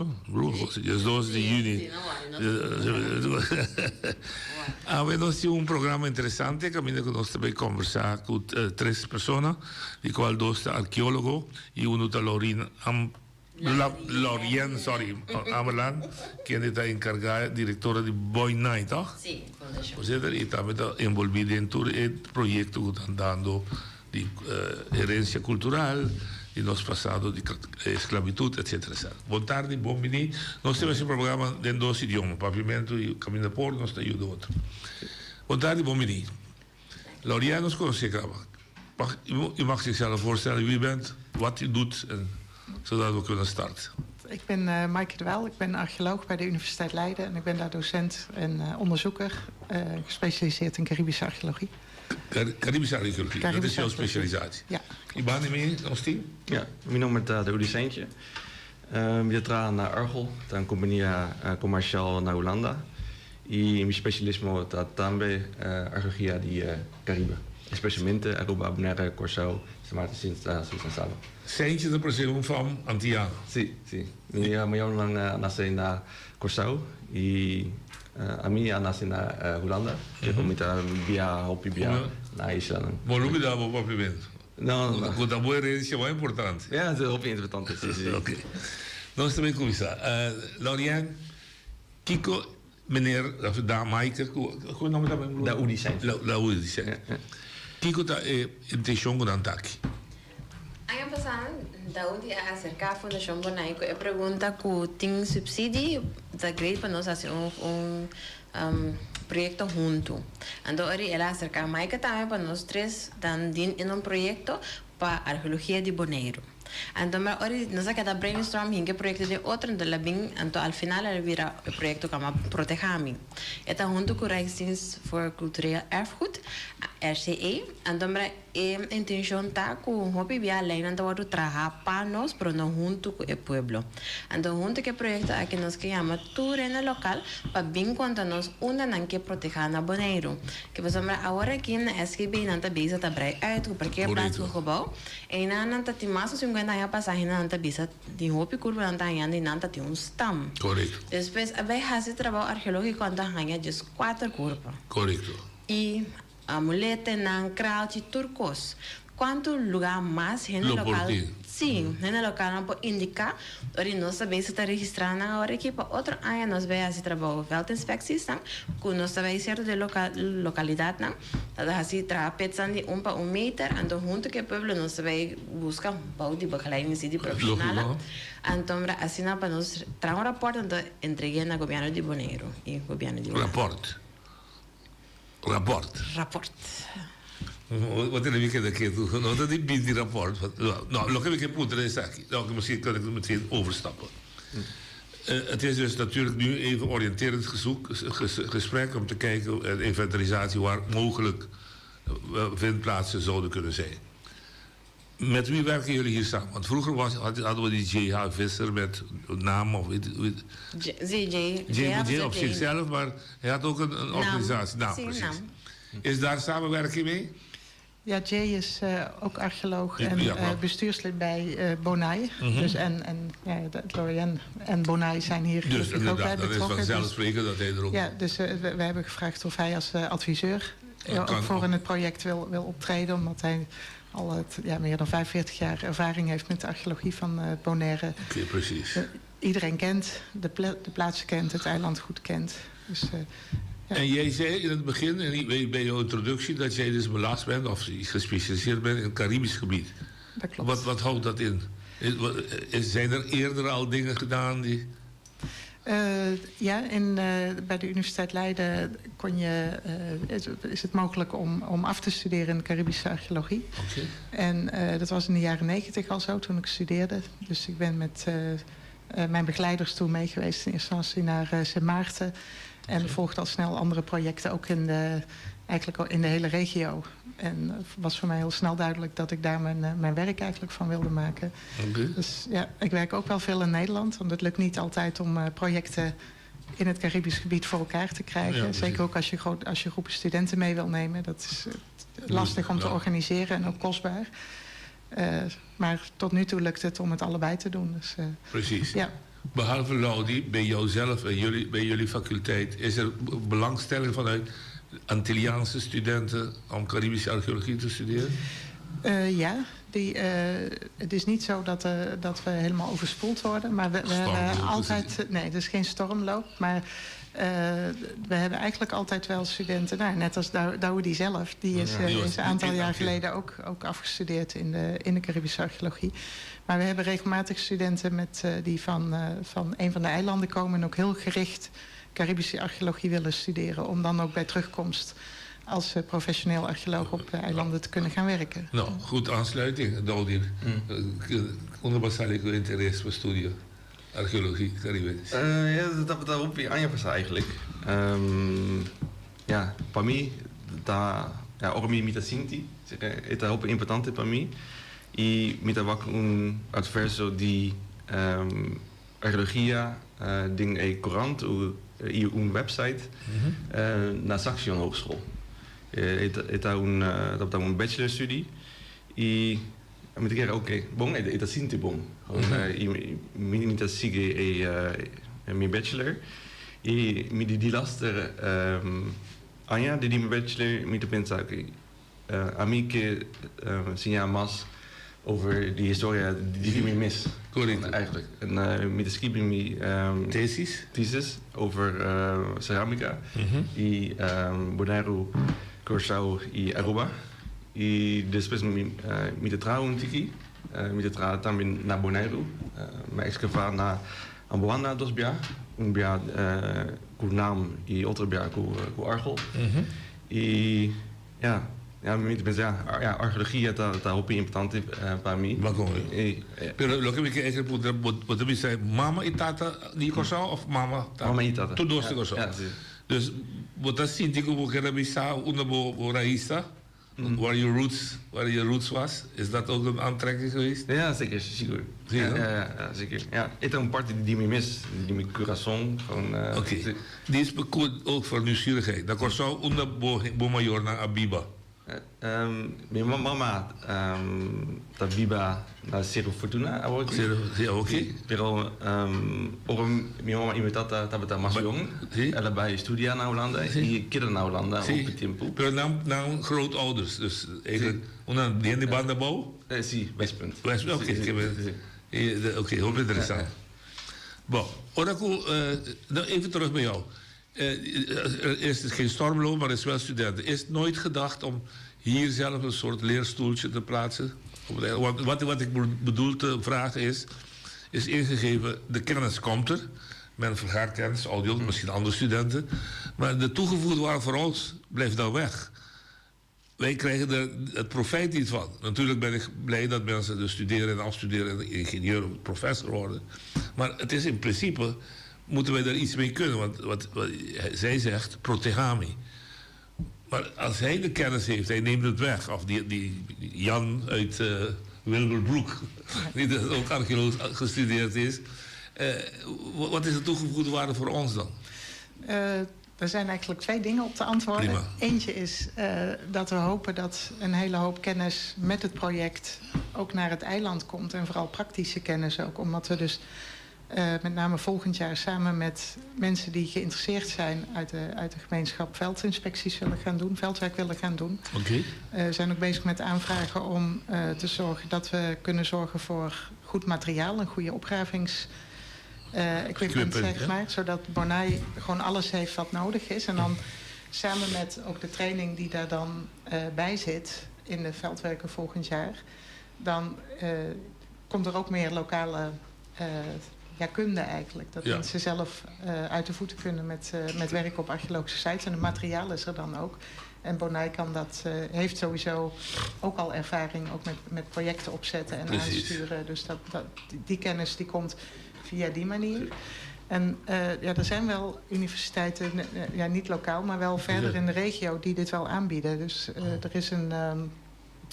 We nós temos programa interessante que nós também conversar com 3 pessoas, de qual 2 arqueólogo e um da Lorien Amerland, que está encargada, diretora de Boy Night, toch? Sim, Voorzitter, e também está envolvida em todo o projeto que está dando de herência cultural, de nosso passado de esclavitud, etc. Boa tarde, bom menino. Nós temos esse programa em 2 idiomas, Pavimento e Caminho da Porta, nós temos outro. Boa tarde, bom menino. Lorien nos conhece, u mag zichzelf voorstellen wie u bent, wat u doet, zodat we kunnen starten. Ik ben Maaike de Waal, ik ben archeoloog bij de Universiteit Leiden en ik ben daar docent en onderzoeker, gespecialiseerd in Caribische archeologie. Caribische archeologie, dat is jouw specialisatie. Ja. Je baan in ons team? Ja, mijn naam is de Ulicentje. Je tra na Argel, een companhia comercial na Holanda. E mijn specialismo is também archeologia die Caribe. Especialmente Aruba, Bonaire, Curaçao, Santa Marta, Saba. Sente da presença van Antilliano? Sim, sim. Eu nasci na Curaçao e a minha nasci na Holanda. Eu comecei a via na Islândia. Volumi da papimento? Não, não. Da boa herência é importante. Ja, dat is heel importante. Sim, sim. Ok. Nós também começar. Lorien, Kiko, meneer, da Maaike, qual é o nome da minha? Da Ulicentje. Da Ulicentje. Kiko está intenção com Antaki. Aí eu da onde acerca a Fundação Bonaico, eu pergunto que tem subsídio da grade para nós fazer projeto junto. Então, ela acerca a Maica também para nós 3 dan em projeto para arqueologia de Bonaire. Então, nós aqui brainstorm em que projeto de outro de Labing, então al final ela vira o projeto que chama Protejami. Está junto com o Rijksdienst voor Cultureel Erfgoed, RCE. Então, a intenção está com o hobby via lei, então vamos trabalhar para nós, pero não junto com o pueblo. Então, junto com o projeto aqui nós que chama Turena Local, para bem quanto nós una não que proteger na Bonaire. Que você agora aqui na SGB não está bem a brei uit, o parkeerplaats do gebouw. E não está tem mais 50 anos passagem não está bem de hobby curva não está ainda e não está tem stam. Correto. Depois a vez faz trabalho arqueológico quando ganha just 4 curvas. Correto. E a muleta não crouch turcos. Quanto lugar mais no local? Sim, no local não pode indicar. Ori nós sabemos se está registrado na hora que para outro ano nós vemos esse trabalho veltinspecties, que nós sabemos certo de localidade, não. Então assim trabalho pensando de 1 para 1 meter, então junto com o povo nós sabemos buscar pau de bacalhau de profissional. Então assim não para nós trazer rapport então entregar na governo de Bonaire e governo de Rapport. Wat heb ik een keer doen? Nou, dat is niet die rapport. Nou, nog heb ik een punt in de nou, misschien kan ik het meteen overstappen. Het is dus natuurlijk nu even oriënterend gesprek om te kijken, inventarisatie waar mogelijk vindplaatsen zouden kunnen zijn. Met wie werken jullie hier samen? Want vroeger hadden we die J.H. Visser met naam of J op zichzelf, maar hij had ook een organisatie. Naam, precies. Is daar samenwerking mee? Ja, Jay is ook archeoloog en bestuurslid bij Bonaire. Dus Lorien en Bonaire zijn hier dus ook bij betrokken. Dat is vanzelfsprekend dat hij er ook... Ja, dus we hebben gevraagd of hij als adviseur ook voor in het project wil optreden. Omdat hij al meer dan 45 jaar ervaring heeft met de archeologie van Bonaire. Oké, precies. Iedereen kent, de plaats kent, het eiland goed kent. Dus... Ja. En jij zei in het begin, bij jouw introductie, dat jij dus belast bent of gespecialiseerd bent in het Caribisch gebied. Dat klopt. Wat houdt dat in? Zijn er eerder al dingen gedaan die... Bij de Universiteit Leiden is het mogelijk om af te studeren in de Caribische archeologie. Okay. En dat was in de jaren 90 al zo, toen ik studeerde. Dus ik ben met mijn begeleiders toen mee geweest in eerste instantie naar Sint Maarten. En volgde al snel andere projecten, ook eigenlijk in de hele regio. En het was voor mij heel snel duidelijk dat ik daar mijn werk eigenlijk van wilde maken. Okay. Dus ja, ik werk ook wel veel in Nederland. Want het lukt niet altijd om projecten in het Caribisch gebied voor elkaar te krijgen. Ja, zeker ook als je groepen studenten mee wil nemen. Dat is lastig om te organiseren en ook kostbaar. Maar tot nu toe lukt het om het allebei te doen. Dus, precies. Ja. Behalve Laudi, bij jouzelf en bij jullie faculteit, is er belangstelling vanuit Antilliaanse studenten om Caribische archeologie te studeren? Het is niet zo dat we helemaal overspoeld worden. Maar we hebben altijd... Nee, het is geen stormloop. Maar we hebben eigenlijk altijd wel studenten... Nou, net als Daoudi zelf. Die is een aantal jaar geleden ook afgestudeerd in de Caribische archeologie. Maar we hebben regelmatig studenten die van een van de eilanden komen... en ook heel gericht Caribische archeologie willen studeren... om dan ook bij terugkomst als professioneel archeoloog op eilanden te kunnen gaan werken. Nou, goed aansluiting, Daoudi. Quando passare com interesse para studio archeologie Caribense? Dat daarop weer aan je pas eigenlijk. Para mim, ormi mita sinti, é roupa importante para mim. E mita wak adverso di archeologia ding courant een website na Saxion Hogeschool. Het is een bachelorstudie. E met keer oké, bom, het is niet bom. Gewoon niet dat sige mijn bachelor. E met die laster Anja die mijn bachelor met de pensake. Amieke signa mas over die historia die ik mis. Correct. Eigenlijk. En met de schrijving thesis over ceramica. E Bonaire, Curaçao e Aruba. E depois met de trouwen tiki. Met de trouwen também na Bonaire. Maar excavar na Amboana dos bia. Bia com naam e outro bia com Argel. E ja, archeologia está muito importante para mim. Pero lo que me queda es que mama y tata de Curaçao of mama tata? Mama y tata. Todos de Curaçao. Ja, sim. Dus você sente como que era bisa una raísta, waar je roots was, is dat ook een aantrekking geweest? Ja, zeker. Zeker. Ja, zeker. Ja, het is een part die me mis, die me Curaçao. Oké. Die is ook voor nieuwsgierigheid. Dat Curaçao onder Bomajor naar Abiba. Mijn mama Abiba naar Cerro Fortuna. Ja, oké. Pero mijn mama y mi tata estaban más jong. Allebei studia na Holanda. Y kinderen na Holanda op het tempo. Pero naam grootouders. Dus eigenlijk die in de bandenbouw? Sí, Westpunt. Westpunt, oké, heel interessant. Bon, Oracle, even terug bij jou. Is het geen stormloop, maar het is wel studenten. Is het nooit gedacht om hier zelf een soort leerstoeltje te plaatsen? Wat ik bedoel te vragen is ingegeven, de kennis komt er. Men vergaart kennis, misschien andere studenten. Maar de toegevoegde waarde voor ons blijft dan weg. Wij krijgen er het profijt niet van. Natuurlijk ben ik blij dat mensen dus studeren en afstuderen en ingenieur of professor worden. Maar het is in principe, moeten wij daar iets mee kunnen. Want wat zij zegt, protegami. Maar als hij de kennis heeft, hij neemt het weg. Of die Jan uit Wilberbroek, die dus ook archeoloog gestudeerd is. Wat is de toegevoegde waarde voor ons dan? Er zijn eigenlijk twee dingen op te antwoorden. Prima. Eentje is dat we hopen dat een hele hoop kennis met het project ook naar het eiland komt. En vooral praktische kennis ook. Omdat we dus met name volgend jaar samen met mensen die geïnteresseerd zijn uit de gemeenschap veldinspecties willen gaan doen, veldwerk willen gaan doen. Okay. We zijn ook bezig met aanvragen om te zorgen dat we kunnen zorgen voor goed materiaal, een goede opgravings equipment, zeg maar. Zodat Bonai gewoon alles heeft wat nodig is. En dan samen met ook de training die daar dan bij zit in de veldwerken volgend jaar, dan komt er ook meer lokale kunde eigenlijk. Dat mensen zelf uit de voeten kunnen met werk op archeologische sites. En het materiaal is er dan ook. En Bonai heeft sowieso ook al ervaring ook met projecten opzetten en aansturen. Dus die kennis die komt via die manier. En er zijn wel universiteiten, niet lokaal, maar wel verder in de regio die dit wel aanbieden. Dus er is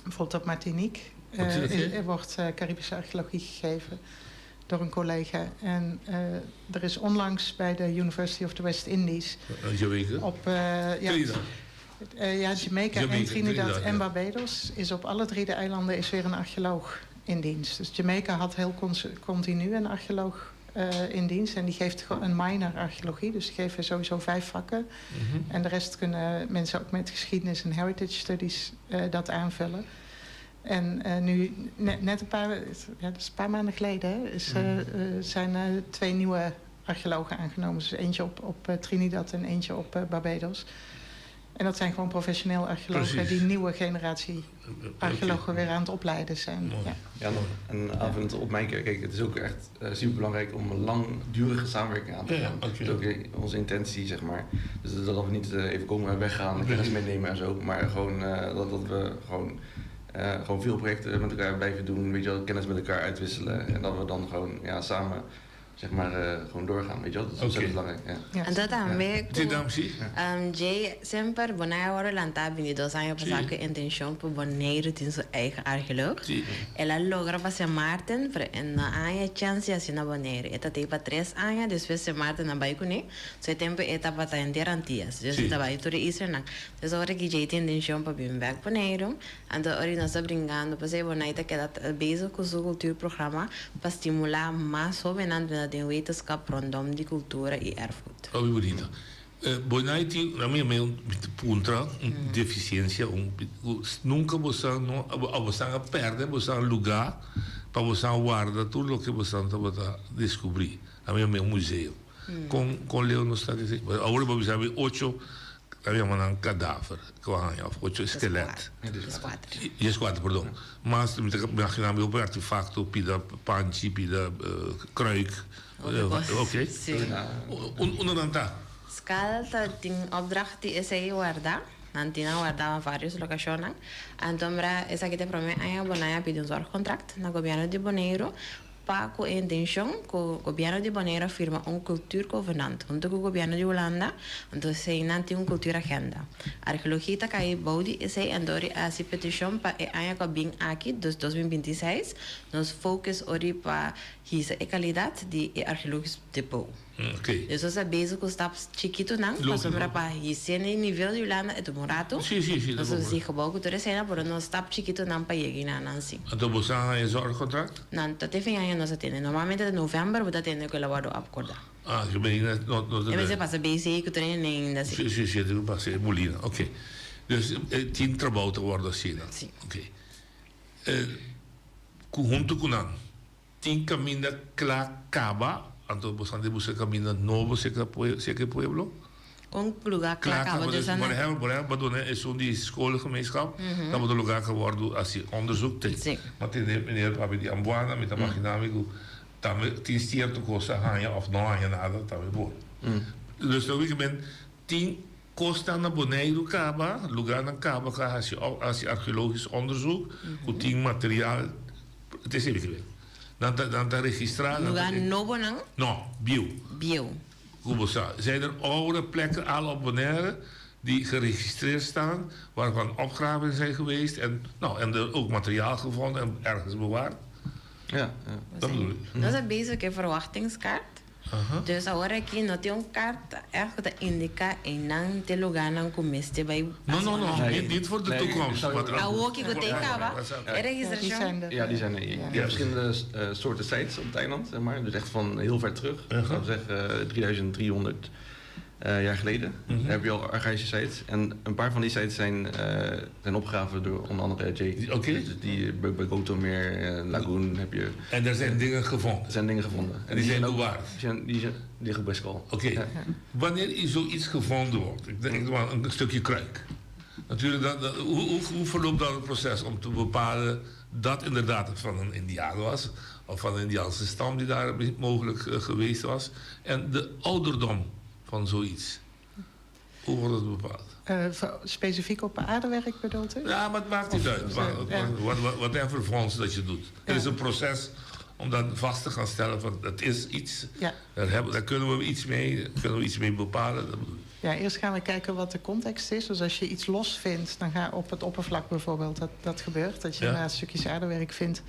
bijvoorbeeld op Martinique, er wordt Caribische archeologie gegeven door een collega. En er is onlangs bij de University of the West Indies op Jamaica en Trinidad en Barbados is op alle 3 de eilanden is weer een archeoloog in dienst. Dus Jamaica had heel continu een archeoloog in dienst. En die geeft een minor archeologie. Dus die geven sowieso 5 vakken. En de rest kunnen mensen ook met geschiedenis en heritage studies dat aanvullen. En nu, net een paar maanden geleden, zijn 2 nieuwe archeologen aangenomen. Dus eentje op Trinidad en eentje op Barbados. En dat zijn gewoon professioneel archeologen die nieuwe generatie archeologen weer aan het opleiden zijn. Ja, nog een avond op mijn kijk, het is ook echt super belangrijk om een langdurige samenwerking aan te gaan. Dat is ook onze intentie, zeg maar. Dus dat we niet even komen en weggaan, kennis meenemen en zo, maar gewoon dat we gewoon veel projecten met elkaar blijven doen, weet je wel, kennis met elkaar uitwisselen en dat we dan gewoon samen zeg maar gewoon doorgaan, weet je wel. Dat is ontzettend belangrijk. En dat aan Jay sempre Bonai ora lanta venido sanyo pasake intention por Bonaire tin su eigen archeoloog. Ela logra pa San Martin en aya chance asina Bonaire. Eta te pa 3 años después San Martin na baikune. So tempo eta pa ta entera antias. Dus eta vai turi isra. Dus ora que Jay tin intention pa bim back Bonaire. En de ori nós brincando pa se Bonaire que dat bezig com o cultuurprogramma para estimular mais jovens de wetenschap rondom die cultuur en erfgoed. Oh, bonito. Bonai tem, na minha punta, deficiência, nunca você perde, você lugar para você guardar tudo o que você está descobrir. Na minha museu. Com Leo não está dizendo. Agora você sabe 8 cadáver, 8 esqueletos. E 4, perdão. Mas imaginamos o artefacto, pida panchi, pida kruik. Oké. Onderaan. Cada opdracht die is hij guarda. Nantina guardava várias locações. Então, essa aqui tem para mim, a Bonai pediu um contrato no governo de Bonaire para com a intenção que o governo de Bonaire firma cultuurcovenant junto com o governo de Holanda. Então, se não tem cultura agenda. A arqueologia está aí, Baudi, e se andori a essa petição para a área que vem aqui, dos 2026, nos focus ori para a qualidade de arqueologia de Pau. Dus als dat bezig is, stap chiquito não, mas sobre para esse nível de Holanda é demorato. Sim. Dus als die gebouw cultura cena, por não stap chiquito não para chegar na assim. Então você tem esse contrato? Não, até fim ano nós temos. Normalmente em novembro você tem que levar o acordo. Que bem, não. E você passa basic, que treina ainda assim. Sim, eu passei Molina, ok. Dus tem trabalho te worden assim. Sim. Ok. Junto com não, tem caminho acaba. Então, você tem buscar caminho novo, se que pueblo? Com lugar que acaba de zijn. Por exemplo, is zo'n die schoolgemeenschap, dat wordt een lugar que worden als je onderzoek doet. Maar meneer, we hebben die ambuana met de machinamico, dan tien stierto kosten gaan je of nou je nada, dat we voor. Dus dan weet je ben 10 kosten naar Bonaire Caba, lugar naar Caba, als je archeologisch onderzoek, hoe 10 materiaal, het is even geweest. Dan te registreren. Lugar novo não? No, bio. Zijn er oude plekken al op Bonaire die geregistreerd staan, waarvan opgravingen zijn geweest en er ook materiaal gevonden en ergens bewaard? Ja. Dat bedoel ik. Dat is een basic verwachtingskaart. Dus agora aqui não tem carta que indica em não ter lugar não comeste bij. Niet voor de toekomst. Ook ik goed tekenen, registratie. Ja, die zijn er. Je hebt verschillende soorten sites op het eiland, zeg maar. Dus echt van heel ver terug. Ik zou zeggen 3300 jaar geleden. Daar heb je al archaïsche sites. En een paar van die sites zijn opgegraven door onder andere Jay. Oké. Dus die bij Gotomeer, Lagoon heb je. En er zijn dingen gevonden? Er zijn dingen gevonden. En die zijn ook waar? Die liggen bij Skal. Oké. Wanneer er zoiets gevonden wordt, ik denk maar een stukje kruik. Natuurlijk, hoe verloopt dat het proces om te bepalen dat inderdaad van een Indiaan was? of van de Indiaanse stam die daar mogelijk geweest was. En de ouderdom van zoiets. Hoe wordt het bepaald? Specifiek op aardewerk bedoelt u? Ja, maar het maakt niet uit. Whatever fonds dat je doet. Er is een proces om dan vast te gaan stellen van dat is iets. Ja. Daar kunnen we iets mee bepalen. Ja, eerst gaan we kijken wat de context is. Dus als je iets los vindt, dan ga op het oppervlak bijvoorbeeld, dat gebeurt. Dat je inderdaad stukjes aardewerk vindt.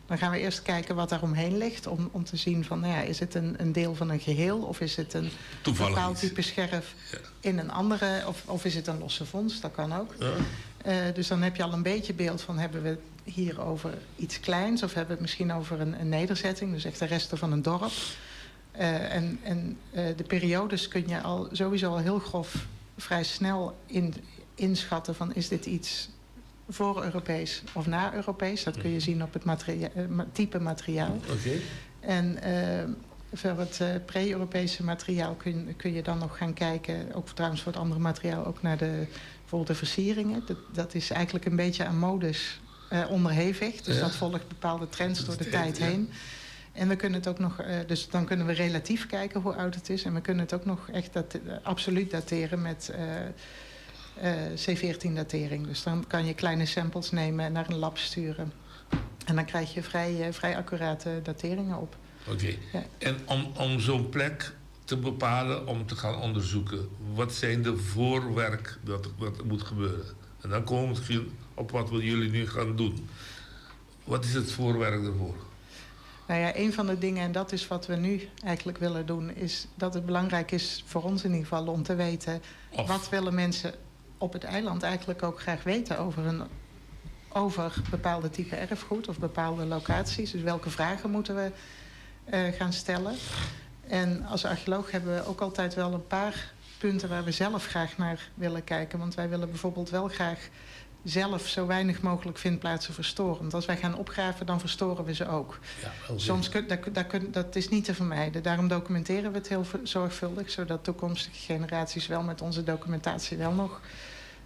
Dan gaan we eerst kijken wat daar omheen ligt. Om te zien van, nou ja, is het een deel van een geheel? Of is het een bepaald type scherf in een andere? Of is het een losse vondst? Dat kan ook. Ja. Dus dan heb je al een beetje beeld van, hebben we het hier over iets kleins? Of hebben we het misschien over een nederzetting? Dus echt de resten van een dorp. De periodes kun je al sowieso al heel grof vrij snel inschatten van, is dit iets voor Europees of na Europees? Dat kun je zien op het type materiaal. Okay. En voor het pre-Europese materiaal kun je dan nog gaan kijken, ook trouwens voor het andere materiaal, ook naar bijvoorbeeld de versieringen. Dat is eigenlijk een beetje aan modes onderhevig. Dus dat volgt bepaalde trends door de tijd heen. En we kunnen het ook nog, dus dan kunnen we relatief kijken hoe oud het is. En we kunnen het ook nog echt absoluut dateren met C14-datering. Dus dan kan je kleine samples nemen en naar een lab sturen. En dan krijg je vrij accurate dateringen op. Oké. Ja. En om zo'n plek te bepalen, om te gaan onderzoeken, wat zijn de voorwerk dat moet gebeuren? En dan komen we misschien op wat jullie nu gaan doen. Wat is het voorwerk ervoor? Nou ja, een van de dingen, en dat is wat we nu eigenlijk willen doen, is dat het belangrijk is voor ons in ieder geval om te weten, wat willen mensen op het eiland eigenlijk ook graag weten over bepaalde type erfgoed of bepaalde locaties. Dus welke vragen moeten we gaan stellen. En als archeoloog hebben we ook altijd wel een paar punten waar we zelf graag naar willen kijken. Want wij willen bijvoorbeeld wel graag zelf zo weinig mogelijk vindplaatsen verstoren. Want als wij gaan opgraven, dan verstoren we ze ook. Ja, soms dat is niet te vermijden. Daarom documenteren we het heel zorgvuldig, zodat toekomstige generaties wel met onze documentatie wel nog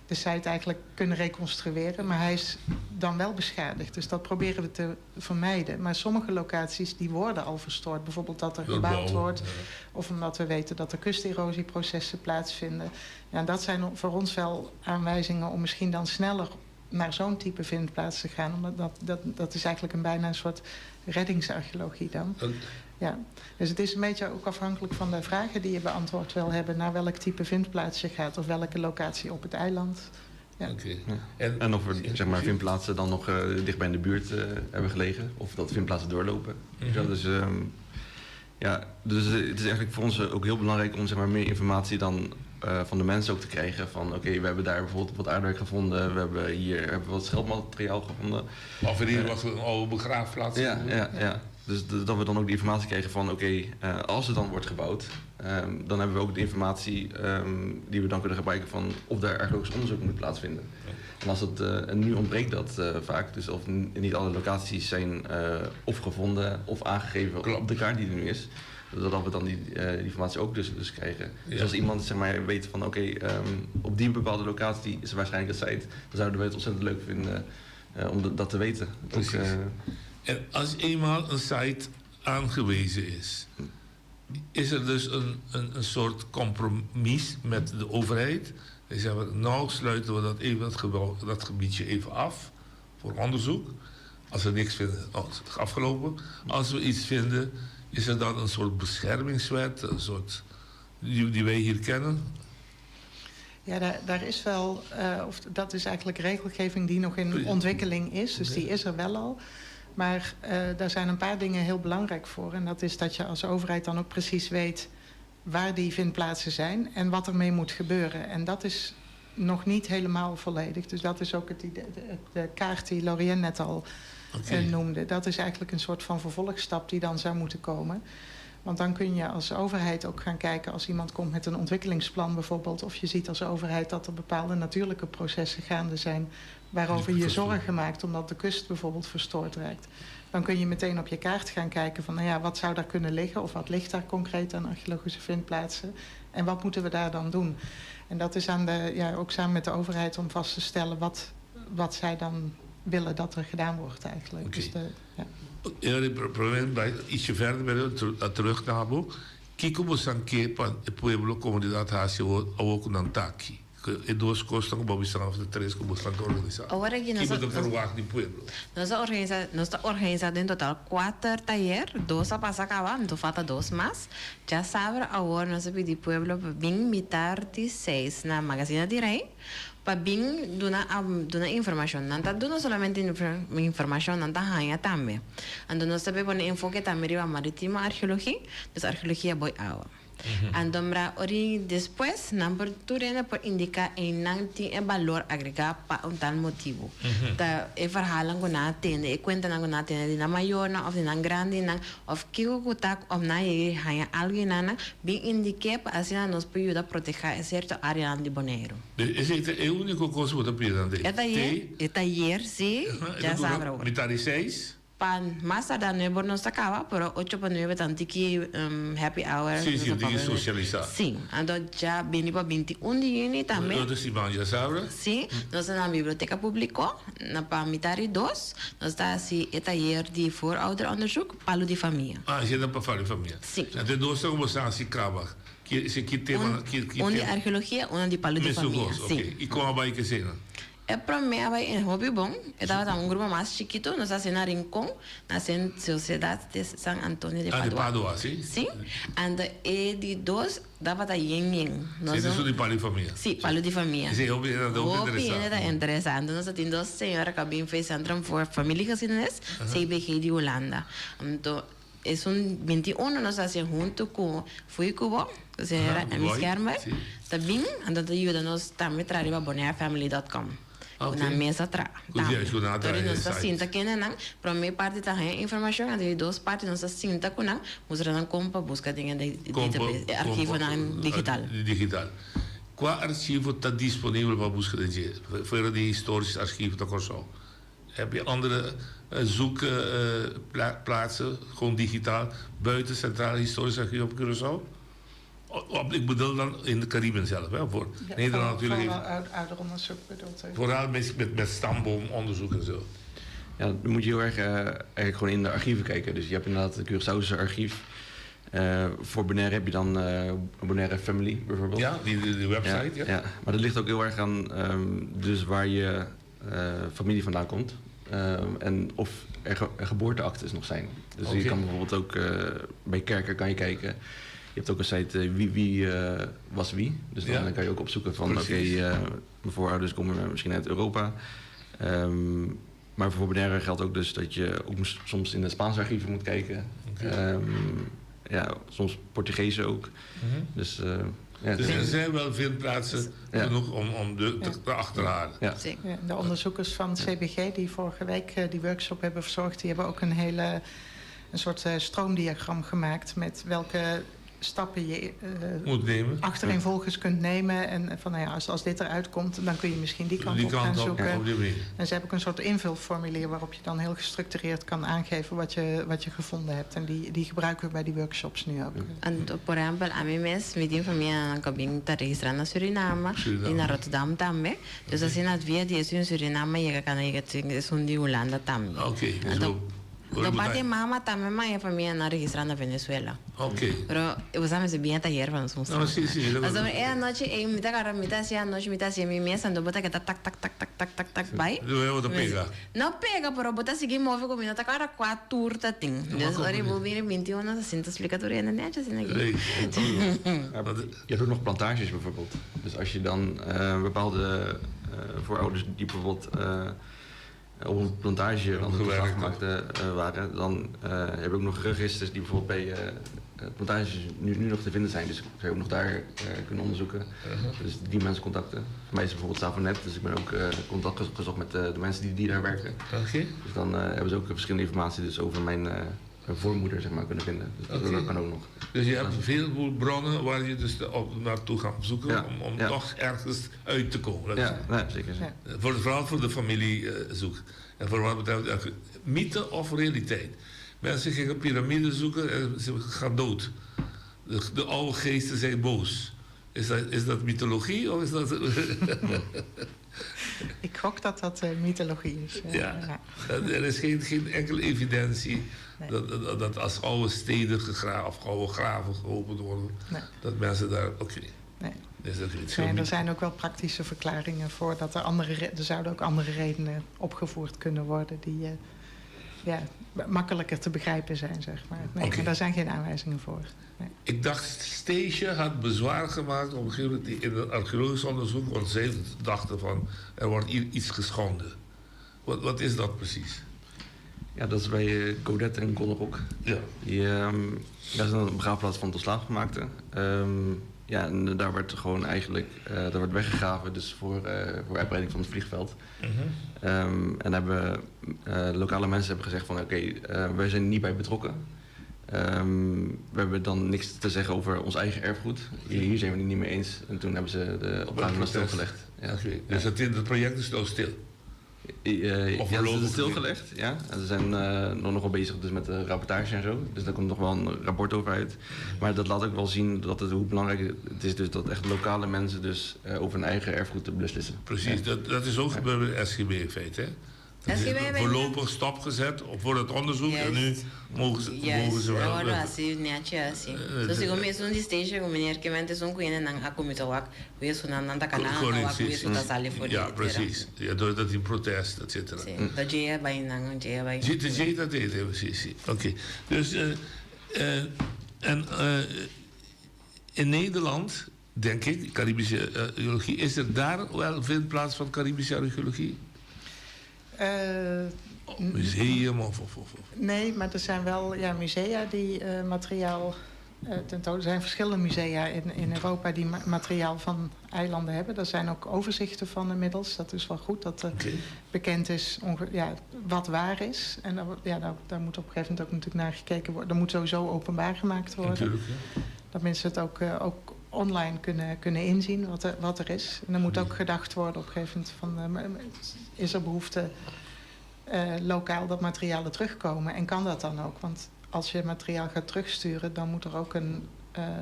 de site eigenlijk kunnen reconstrueren. Maar hij is dan wel beschadigd. Dus dat proberen we te vermijden. Maar sommige locaties die worden al verstoord. Bijvoorbeeld dat er gebouwd wordt. Ja. Of omdat we weten dat er kusterosieprocessen plaatsvinden. Ja, dat zijn voor ons wel aanwijzingen om misschien dan sneller naar zo'n type vindplaats te gaan. Omdat dat is eigenlijk bijna een soort reddingsarcheologie dan. Ja. Dus het is een beetje ook afhankelijk van de vragen die je beantwoord wil hebben, naar welk type vindplaats je gaat of welke locatie op het eiland. Ja. Okay. Ja. En of er zeg maar, vindplaatsen dan nog dichtbij in de buurt hebben gelegen, of dat vindplaatsen doorlopen. Ja, dus het is eigenlijk voor ons ook heel belangrijk om zeg maar, meer informatie dan van de mensen ook te krijgen. Van oké, we hebben daar bijvoorbeeld wat aardewerk gevonden, we hebben hier wat scheldmateriaal gevonden. Of hier was een oude begraafplaats. Ja. Dus dat we dan ook die informatie krijgen van oké, als er dan wordt gebouwd, dan hebben we ook de informatie die we dan kunnen gebruiken van of daar archeologisch onderzoek moet plaatsvinden. Ja. En als het, en nu ontbreekt dat vaak, dus of niet alle locaties zijn of gevonden of aangegeven op de kaart die er nu is. Dat we dan die informatie ook dus krijgen. Ja. Dus als iemand zeg maar, weet van oké, op die bepaalde locatie is er waarschijnlijk een site, dan zouden we het ontzettend leuk vinden om dat te weten. Precies. Dus, en als eenmaal een site aangewezen is er dus een soort compromis met de overheid. Dan zeggen we, nou sluiten we dat gebiedje even af voor onderzoek. Als we niks vinden, het is afgelopen. Als we iets vinden, is er dan een soort beschermingswet, een soort die wij hier kennen? Ja, daar is wel, dat is eigenlijk regelgeving die nog in ontwikkeling is. Dus die is er wel al. Maar daar zijn een paar dingen heel belangrijk voor. En dat is dat je als overheid dan ook precies weet waar die vindplaatsen zijn en wat ermee moet gebeuren. En dat is nog niet helemaal volledig. Dus dat is ook de kaart die Laurienne net al noemde. Dat is eigenlijk een soort van vervolgstap die dan zou moeten komen. Want dan kun je als overheid ook gaan kijken als iemand komt met een ontwikkelingsplan bijvoorbeeld. Of je ziet als overheid dat er bepaalde natuurlijke processen gaande zijn waarover je zorgen maakt omdat de kust bijvoorbeeld verstoord raakt. Dan kun je meteen op je kaart gaan kijken van nou ja, wat zou daar kunnen liggen of wat ligt daar concreet aan archeologische vindplaatsen en wat moeten we daar dan doen. En dat is ook samen met de overheid om vast te stellen wat zij dan willen dat er gedaan wordt eigenlijk. Okay. Dus Het probleem bij ietsje verder bij terug naar Habo. Kiko Bosanke van het pueblo comunidad Hasio ook naar Taki. E duas coisas estão com de três como estão organizados. Agora aqui nós está organizado em total 4 talleres, 2 a passar acabar, então falta 2 mais. Já sabe agora nós pedimos pueblo para vir mitar de 6 na Magazine de Rei, para vir dar informação, não está dando somente informação, não está ganhando também. Então nós sabemos que enfoque também riba marítima arqueologia, então arqueologia boy água. Então, depois, não por indicar em não tem valor agregado para um tal motivo. Tá, é verhalen com na tenda, é conta na com na tenda de na maior, ou de na grande, ou que o tá ou na é hanya alguém na bem indicar para assim nós podemos ajudar a proteger certa área de Bonaire. Esse é o único coisa que eu estou pedindo. É taller, sim, já sabe agora. Mitari 6. Pan más tarde no nos acaba, pero 8 para 9 tanto que happy hour. Sim, de socializar. Sim, então já vem para 21 de junho também. Outro Simão já sabe? Sim, nós na biblioteca pública, na Pamitari 2, nós está assim, é taller de voorouderonderzoek, palo de família. Ah, já dá para falar de família. Sim. Então, dois são como assim, acaba. Que tema... Um de arqueologia, um de palo de família. Sim. E como vai que cena? É para mim, é hobby bom. Eu estava um grupo mais chiquito, nós estamos na Rincón, na Sociedade de San Antonio de Padua. Ah, de Padua, sim? Sim. E de 2, dava da Yen. Sim, isso de palo de família. Sim, palo de família. Sim, eu é interessante. Nós temos 2 senhoras que bem fez Centrum for Family Geschiedenis, CBG de Holanda. Então, é 21, nós fazemos junto com Fui Cubo, que era a Miss Germer. Também, então, ajuda-nos também a trazer para bonairefamily.com. Na mesa atrás. Então, nós sinta que não, para a minha parte está a informação, e 2 partes nós sinta que não, mostrando como para buscar de arquivo digital. Digital. Qual arquivo está disponível para busca de fora de historische archieven da Curaçao? Heb je andere zoekplaatsen, gewoon digitaal, buiten Centraal Historisch Archief op Curaçao? Ik bedoel dan in de Cariben zelf, hè, voor Nederland natuurlijk. Vooral ouderonderzoek bedoelt u? Vooral met stamboomonderzoek en zo. Ja, dan moet je heel erg eigenlijk gewoon in de archieven kijken. Dus je hebt inderdaad het Curaçaose archief. Voor Bonaire heb je dan Bonaire Family bijvoorbeeld. Ja, die website. Ja. Maar dat ligt ook heel erg aan dus waar je familie vandaan komt. En of er geboorteactes nog zijn. Dus je kan bijvoorbeeld ook bij kerken kan je kijken. Je hebt ook een site wie was wie. Dus dan kan je ook opzoeken van mijn voorouders komen misschien uit Europa. Maar voor Bonaire geldt ook dus dat je ook soms in de Spaanse archieven moet kijken. Soms Portugees ook. Dus er zijn wel veel plaatsen genoeg om te achterhalen. Ja, de onderzoekers van het CBG die vorige week die workshop hebben verzorgd, die hebben ook een soort stroomdiagram gemaakt met welke stappen je moet nemen. Achtereenvolgens kunt nemen. En van, als dit eruit komt, dan kun je misschien die kant op gaan zoeken. En ze hebben ook een soort invulformulier waarop je dan heel gestructureerd kan aangeven wat je gevonden hebt. En die gebruiken we bij die workshops nu ook. En por exemplo, a mim mesmo, me tem família que vem estar registrando na Suriname e na Rotterdam também. Dus assim, na via de isso em Suriname, chega de Holanda também. Ok, do parte mama também minha família na registrada na Venezuela. Pero usamos bem até ayer para nos mostrar. No, sí. Mas a noite me tá assim a noite me tá assim minha ando bota que tá tac vai. Não pega, pero bota seguir move comigo tá cara 4 turta tem. Dus ori vou vir 21 assim te explicatória na net assim aqui. Je hebt ook nog plantages bijvoorbeeld. Dus als je dan bepaalde voorouders die bijvoorbeeld op een plantage aan het afgemaakt waren, dan heb ik ook nog registers die bijvoorbeeld bij plantages nu nog te vinden zijn. Dus ik zou ook nog daar kunnen onderzoeken. Dus die mensen contacten. Voor mij is het bijvoorbeeld Savonet, dus ik ben ook contact gezocht met de mensen die daar werken. Dus dan hebben ze ook verschillende informatie dus over mijn voormoeder zeg maar, kunnen vinden. Dus dat kan ook nog. Dus je hebt veel bronnen waar je dus naartoe gaat zoeken om toch ergens uit te komen. Ja, zeker. Vooral voor de familie zoek. En voor wat betreft mythe of realiteit. Mensen gingen piramiden zoeken en ze gaan dood. De oude geesten zijn boos. Is dat mythologie of is dat... Ik gok dat dat mythologie is. Ja. Er is geen enkele evidentie dat als oude steden of oude graven geopend worden, dat mensen daar... Oké. Nee. Dus dat is Er zijn ook wel praktische verklaringen voor dat er zouden ook andere redenen opgevoerd kunnen worden die makkelijker te begrijpen zijn, zeg maar. Nee, maar daar zijn geen aanwijzingen voor. Nee. Ik dacht, Steesje had bezwaar gemaakt op een gegeven moment in het archeologisch onderzoek, want zij dachten van, er wordt hier iets geschonden. Wat is dat precies? Ja, dat is bij Godet en Gollerok. Ja. Dat is een begraafplaats van het ontslaafgemaakte. Ja, en daar werd gewoon eigenlijk daar werd weggegraven dus voor uitbreiding van het vliegveld. En hebben lokale mensen hebben gezegd van oké, wij zijn er niet bij betrokken. We hebben dan niks te zeggen over ons eigen erfgoed. Hier zijn we het niet mee eens. En toen hebben ze de opgave stilgelegd. Ja. Okay. Dus het project is nou stil? Ja, ze is stilgelegd. Ja. En ze zijn nogal bezig dus met de rapportage en zo. Dus daar komt nog wel een rapport over uit. Maar dat laat ook wel zien hoe belangrijk het is dus dat echt lokale mensen dus over hun eigen erfgoed te beslissen. Precies, ja. Dat is ook gebeurd bij de SGB in feite, hè? Voorlopig stopgezet voor het onderzoek en nu mogen ze wel. Agora assim, netjes assim. Dus ik kom zo'n die stage, kom meneer Kement zo'n koeien en dan kom je te wak, wees zo dan de kanaal, wak wees zo dat zal je voor. Ja, precies. Ja, doordat die protest, et cetera. Dat je bij dan, je bij. Je dat deed, precies. Oké. Dus in Nederland, denk ik, Caribische archeologie, is er daar wel veel plaats van Caribische archeologie? Museum of? Nee, maar er zijn wel musea die materiaal tentoon. Er zijn verschillende musea in Europa die materiaal van eilanden hebben. Er zijn ook overzichten van inmiddels. Dat is wel goed dat bekend is wat waar is. En daar moet op een gegeven moment ook natuurlijk naar gekeken worden. Dat moet sowieso openbaar gemaakt worden. Natuurlijk, ja. Dat mensen het ook online kunnen inzien wat er is. En er moet ook gedacht worden op een gegeven moment van... is er behoefte lokaal dat materialen terugkomen? En kan dat dan ook? Want als je materiaal gaat terugsturen, dan moet er ook een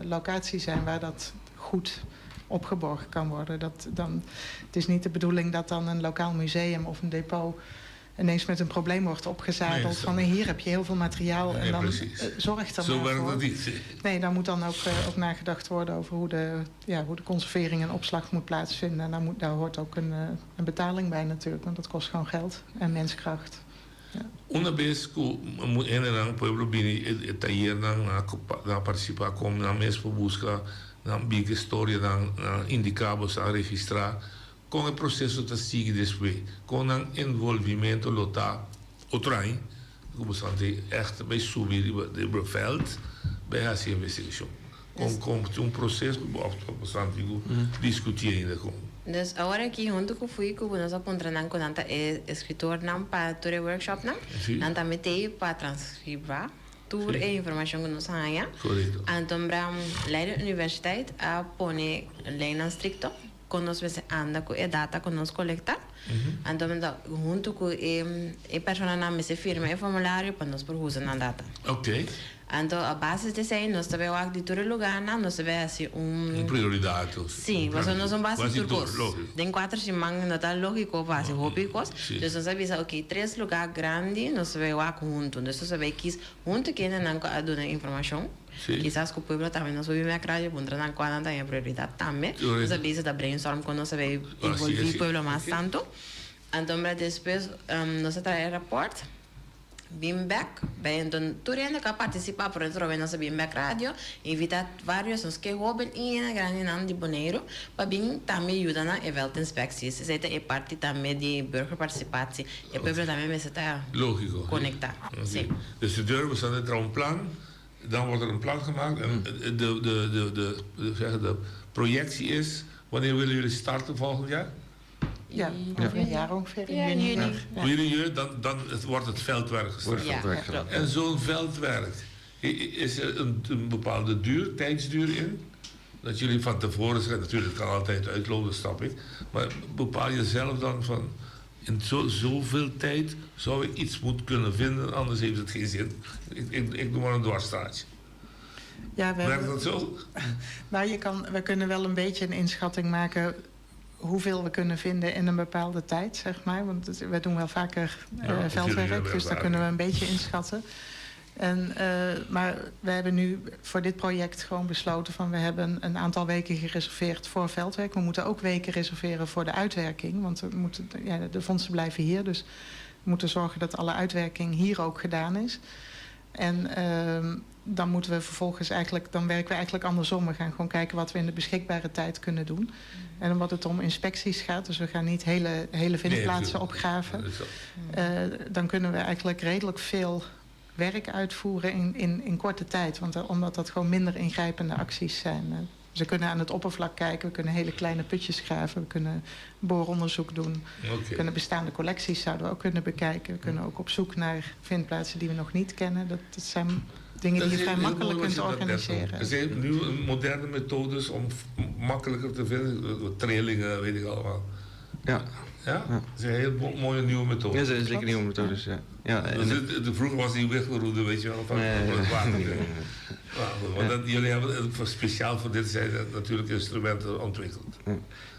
locatie zijn waar dat goed opgeborgen kan worden. Het is niet de bedoeling dat dan een lokaal museum of een depot ineens met een probleem wordt opgezadeld. Van hier heb je heel veel materiaal en dan zorg er Zo maar werkt voor. het niet. Nee, daar moet dan ook nagedacht worden over hoe de conservering en opslag moet plaatsvinden. En daar hoort ook een betaling bij natuurlijk, want dat kost gewoon geld en menskracht. Una vez que en pueblo bini taller na participar com na mesmo busca na big história na indicabos a registrar com o processo da sigue depois com um envolvimento local outrain como sante echt bij subir de veld bij essa investigação com processo bastante discutindo com. Dus agora aqui junto com fui com nós apontando com tanta escritor não para tour workshop não não também tem para transcrever tour e informação que nós ganha então para a universidade a pone lei não stricto quando nós anda com a data que nós coleta então junto com a pessoa na mesa firma e formulário para nós por usar na data. Ok. Então, a base de ser, nós sabemos que de todo lugar, nós sabemos assim prioridade. Sim, mas nós não base de turcos. Tem 4 semanas, não está lógico, base hópicos. Então, nós sabemos, ok, 3 lugares grandes, nós sabemos que junto. Nós sabemos que junto que não há dona informação. Quizás que o povo também não soube me acreditar, porque não há nada em prioridade também. Nós sabemos da brainstorm, quando nós sabemos envolver o povo mais tanto. Então, depois, nós traemos rapport. Bimback, então tu ainda que participar por dentro da nossa Bimback Radio, invita vários os que roubam e na grande nome de Bonaire, para bem também ajudar na eventinspecties. Isso é parte também de burger participatie. E povo também me está conectar. Sim. Dus de deur bestaat er een plan, dan wordt er een plan gemaakt en de projectie is, wanneer willen jullie starten volgend jaar? Ja, over een jaar ongeveer in juni. Dan wordt het veldwerk gestart. Ja, en zo'n veldwerk, is er een bepaalde tijdsduur in? Dat jullie van tevoren zeggen, natuurlijk het kan altijd uitlopen, snap ik. Maar bepaal je zelf dan van, in zoveel tijd zou ik iets moeten kunnen vinden, anders heeft het geen zin. Ik doe maar een dwarsstraatje. Ja, Werkt dat zo? Nou, we kunnen wel een beetje een inschatting maken hoeveel we kunnen vinden in een bepaalde tijd, zeg maar. Want we doen wel vaker veldwerk, dus daar kunnen we een beetje inschatten. Maar we hebben nu voor dit project gewoon besloten van we hebben een aantal weken gereserveerd voor veldwerk. We moeten ook weken reserveren voor de uitwerking, want de fondsen blijven hier. Dus we moeten zorgen dat alle uitwerking hier ook gedaan is. En dan moeten we vervolgens dan werken we eigenlijk andersom. We gaan gewoon kijken wat we in de beschikbare tijd kunnen doen. En omdat het om inspecties gaat, dus we gaan niet hele vindplaatsen opgraven. Dan kunnen we eigenlijk redelijk veel werk uitvoeren in korte tijd. Omdat dat gewoon minder ingrijpende acties zijn. Ze kunnen aan het oppervlak kijken, we kunnen hele kleine putjes graven, we kunnen booronderzoek doen. We kunnen bestaande collecties zouden we ook kunnen bekijken. We kunnen ook op zoek naar vindplaatsen die we nog niet kennen. Dat zijn dingen die je vrij makkelijk kunt organiseren. Er zijn nu moderne methodes om makkelijker te vinden. Trillingen, weet ik allemaal. Ja. Ja? Dat zijn heel mooie nieuwe methodes. Ja, dat zijn zeker nieuwe methodes, ja. Vroeger was die weggeroede, weet je wel, van het water. Want jullie hebben speciaal voor dit zijn natuurlijk instrumenten ontwikkeld. Ja.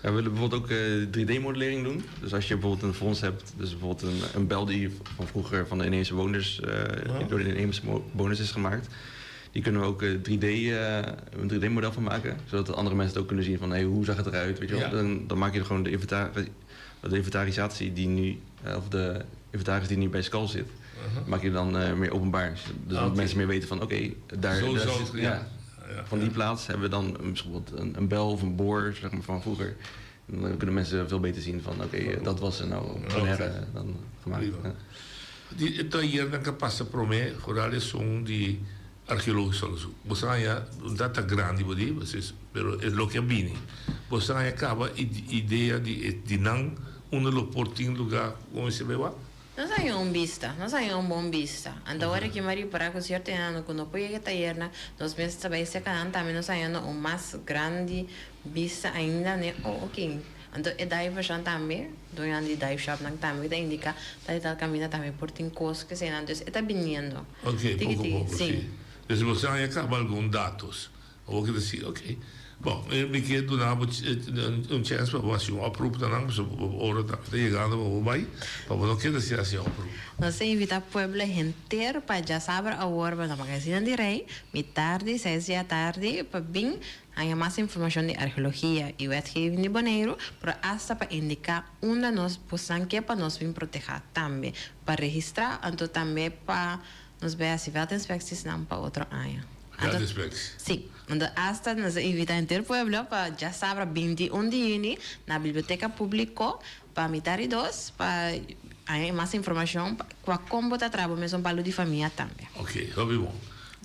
Ja, we willen bijvoorbeeld ook 3D-modellering doen. Dus als je bijvoorbeeld een fonds hebt, dus bijvoorbeeld een bel die van vroeger van de inheemse woners, door de inheemse bewoners is gemaakt. Die kunnen we ook een 3D-model van maken, zodat andere mensen het ook kunnen zien van hoe zag het eruit, weet je wel. Dan maak je er gewoon de inventarisatie die nu, of de inventaris die nu bij Skal zit, maak je dan meer openbaar. Dus dat mensen meer weten van daar van die plaats hebben we dan bijvoorbeeld een bel of een boor, zeg maar, van vroeger. En dan kunnen mensen veel beter zien van dat was er nou dan gemaakt. Die taller dan kapasa prome, vooral is zo'n die archeologisch onderzoek. Bosanya, dat is grande body, pero es lo que bini. Bosanya acaba idea die nang uno porting lugar como se ve. Não saiu vista, não saiu bom vista. Anda hora que Maria para com certo ano quando põe que taierna, nós mesmos também se canam também não saiu mais grande vista ainda né. Ok. Então é daí versão também, doiando de dive shop nang também da indica, daí tal caminho também por tem coisas que se não, então está vindo. Ok, pouco sim. Dus você acaba alguns dados. Ou que dizer, ok. Bom, eu quero dar chance para você oproep dan aan, zo horen dat je gaat er wel bij, maar we nog kunnen zien als je oproep. Nós invita o pueblo inteiro para já saber a hora na Magazine de Rei, tarde, 6 da tarde, para vir há mais informação de arqueologia e wetgeving de Bonaire, para hasta para indicar onde nós possamos que para nós vir proteger também, para registrar, então também para nós ver se vai ter inspecções não para outro ano. Sim, então hasta nós invita inteiro o pueblo para já saber 21 de junho na biblioteca pública para mitad 2 para há mais informação para como está trabalhando mesmo para de família também. Ok, heel bom.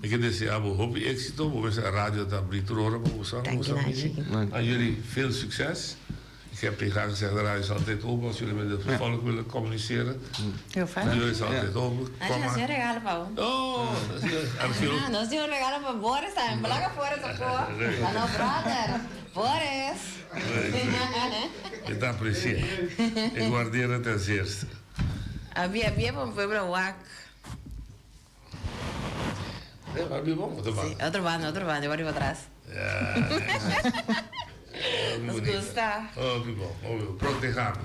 Ik heb deze avond hoop éxito, we zijn radio dat Brito horen, maar we zijn aan jullie veel succes. Ik heb tegen haar gezegd, de radio is altijd open als jullie met het volk willen communiceren. Heel fijn. Jullie is altijd open. Kom maar. regalo para Oh, nós temos um regalo para Boris, tá? Embalaga fora essa porra. Alô, brother. Boris. Ik apprecieer. Ik waardeer het ten zeerste. Havia para um pueblo WAC. Outro bando, eu vou para trás. Nos gusta. Protegami.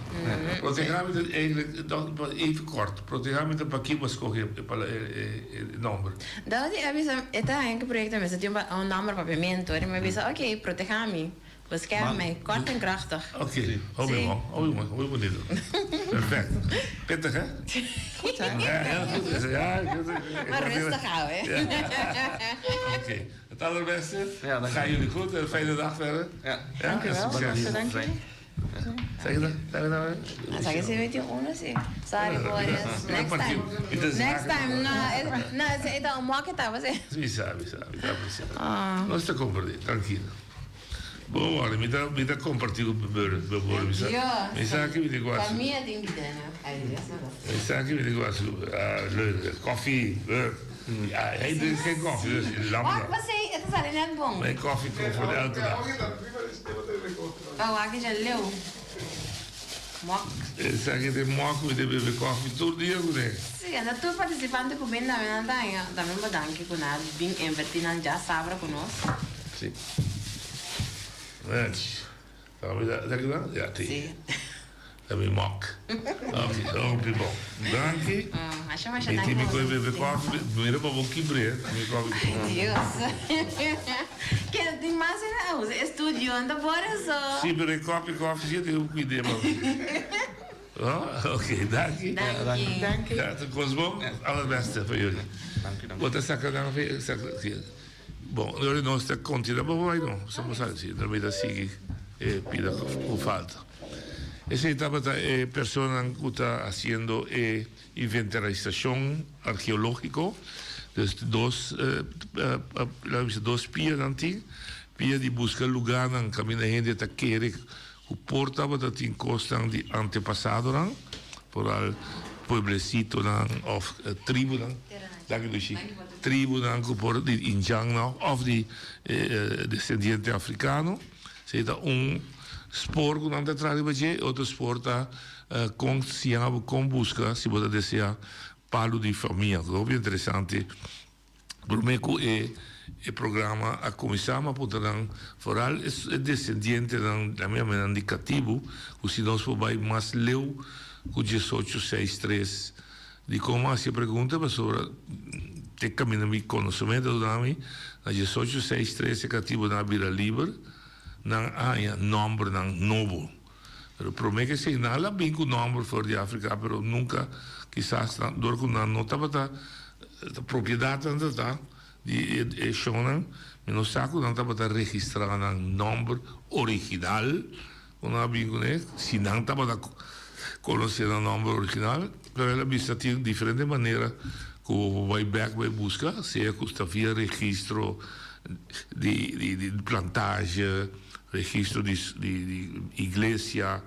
Protegami is eigenlijk, even kort, protegami de pakje was coger el nombre. Dat die avisa, esta en que proyecto me tiene un nombre papiamento, y me avisa, ok, protegami. Bescherm kort en krachtig. Oké, hoe moet dit doen? Perfect. Pittig, hè? Goed, hè? Ja, heel goed. Ja, maar rustig houden, hè? Oké. Het allerbeste. Ja, dan gaan jullie goed. Een fijne dag verder. Ja. Dank je wel. Dank je. Zeg je dat? Zeg je ze weet je gewoon zie. Sorry Boris. Next time. No, c'est un mois que t'as passé. Oui, ça. Non, sto comprendendo, tranquillo. Boh, mi da compartire con Boris. Mi sa che mi dico qua. Famiglia di Indena. Mi sa che mi dico qua su koffie. Ja, hij drinkt geen koffie, dus lamp. Wat zei je? Het is alleen net bon. Mijn koffie komt voor elke dag. Oh, waar is je leeuw? Mock. Sai che mock mi deve beber coffee tutto il giorno. Sì, è tu partecipante come da me badanki con al bin invertinan già sabra con noi. Sì. Da ja, ti. Sì. Da mi mock. Ok, oh, pipo. Danki. Lasciamo E ti mi coi bebe coffee, mi era proprio chi bre, mi coffee. Dios. Che ti immagini, è studio, anda fuori so. Sì, per il coffee siete qui dentro. Oké, dank je. Dank je. Ja, Cosmo, allerbeste voor jullie. Dank je. Wat is dat dan weer? Bon, noi non stiamo conti da voi, no? Siamo stati, da me da sigi e pida con falta. E se estaba persona que está haciendo inventarización arqueológico, dus dos pia danti, pia di busca lugar nan camina gente ta kere o portava dat in costan di antepassado dan, vooral pueblecito dan of tribu dan, dank dus tribu dan por di injang nou of di descendiente africano, se da spoor con ante trari baje outro spoor ta con siamo con busca si può desea parlo di famiglia proprio interessante per me e programma a cominciamo a dan vooral è descendiente dan la mia indicativo così non si può mais leu con 1863 di come si pregunta per sopra te cammina mi conoscimento da mi na 1863 è cattivo na bira liber nan haya nombre nan novo. Pero promete que se nada bingo nombre for de África, pero nunca quizás door con nan nota bata propriedad anda di shonan, no saco nan tabata registrar nan nombre original, una bingo ne, si nan tabata conocer el nombre original, pero él ha visto de diferente manera como vai back vai busca, sea custa via registro di plantage, registro di iglesia,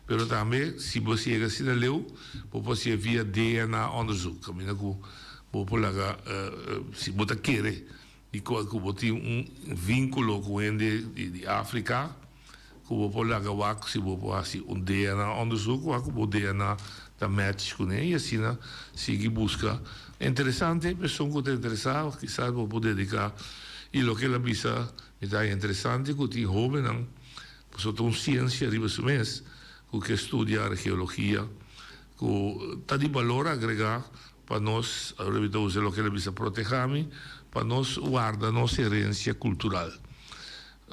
pero também se você chega assim leu, você via DNA onderzoek, caminha com populaga se bota querer e com tem vínculo com ele de África, com populaga wak se bopo assim DNA onderzoek, com DNA da match com ele e assim na sigue busca interessante, pessoa que está interessada, quizás vou poder dedicar e lo que la visa è interessante che ti jovem sotto un ciência arriva su mes che studia archeologia che sta di valore agregar per noi avrebbe usare lo che la visa protegami per noi guarda nostra erencia culturale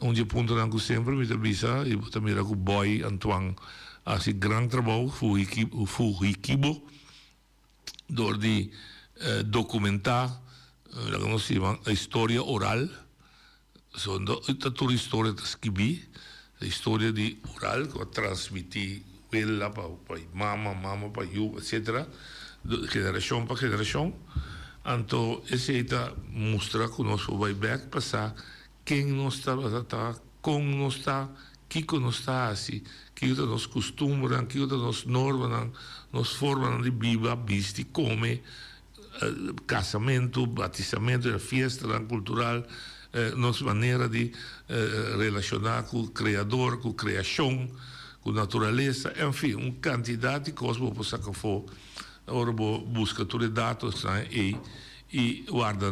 un punto anche sempre mi visa e también che boy Antoine ha si gran trabalho fu equipo door di documentar la conosciamo la storia oral sono tutta la storia da scrivere la storia di oral che trasmetti quella poi mamma poi io eccetera generazione per generazione anto e se mostra che nostro vai back passa che non sta con non sta chi non sta assim che io nos costumbre che io nos norme nos forma di viva visti come casamento, batizamento, fiesta cultural, nossa maneira de relacionar com o Criador, com a criação, com a natureza, enfim, uma quantidade de coisas que você pode fazer. Agora, busca todos os dados e guarda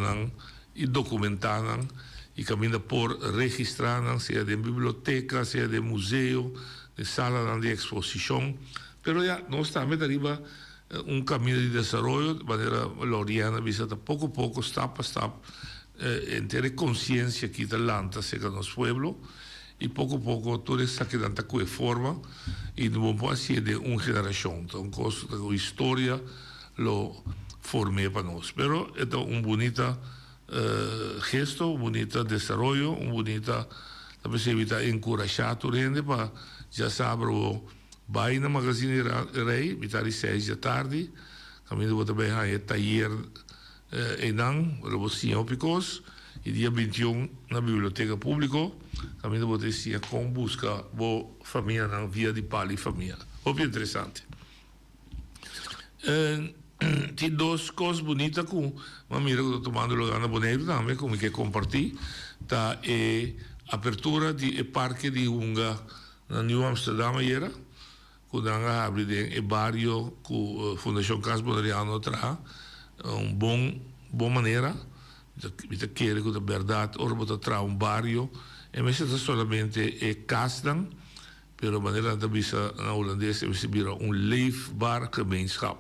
e documentar e caminha por registrar, seja de biblioteca, seja de museu, de sala de exposição. Mas já, nós estamos arriba caminho de desenvolvimento de maneira Loriana, visita pouco a pouco, step a step, ter consciência aqui da lanta, seja nosso pueblo, e pouco a pouco, toda essa que danta com forma, e não pode ser de uma geração. Então, a história lo formé para nós. Pero é bonito gesto, bonito desenvolvimento, bonita, talvez evita encorajar a gente para já saber vai na Magazine Rei, metade 6 da tarde, caminho vou também a taller Enang, Robocinho Picos, e dia 21 na Biblioteca Pública, caminho vou ter com busca boa família na via de Pali família. Muito interessante. Tem duas coisas bonitas com uma mira que estou tomando lugar na Boneiro também, como que compartilhar, tá a abertura do Parque de Unga na New Amsterdam era quando a abrir o barrio com a Fundação Casa Bonariano tra boa maneira de querer que a verdade ora botar tra barrio e mas é solamente casa pero a maneira de bisa na holandês é vira leefbaar gemeenschap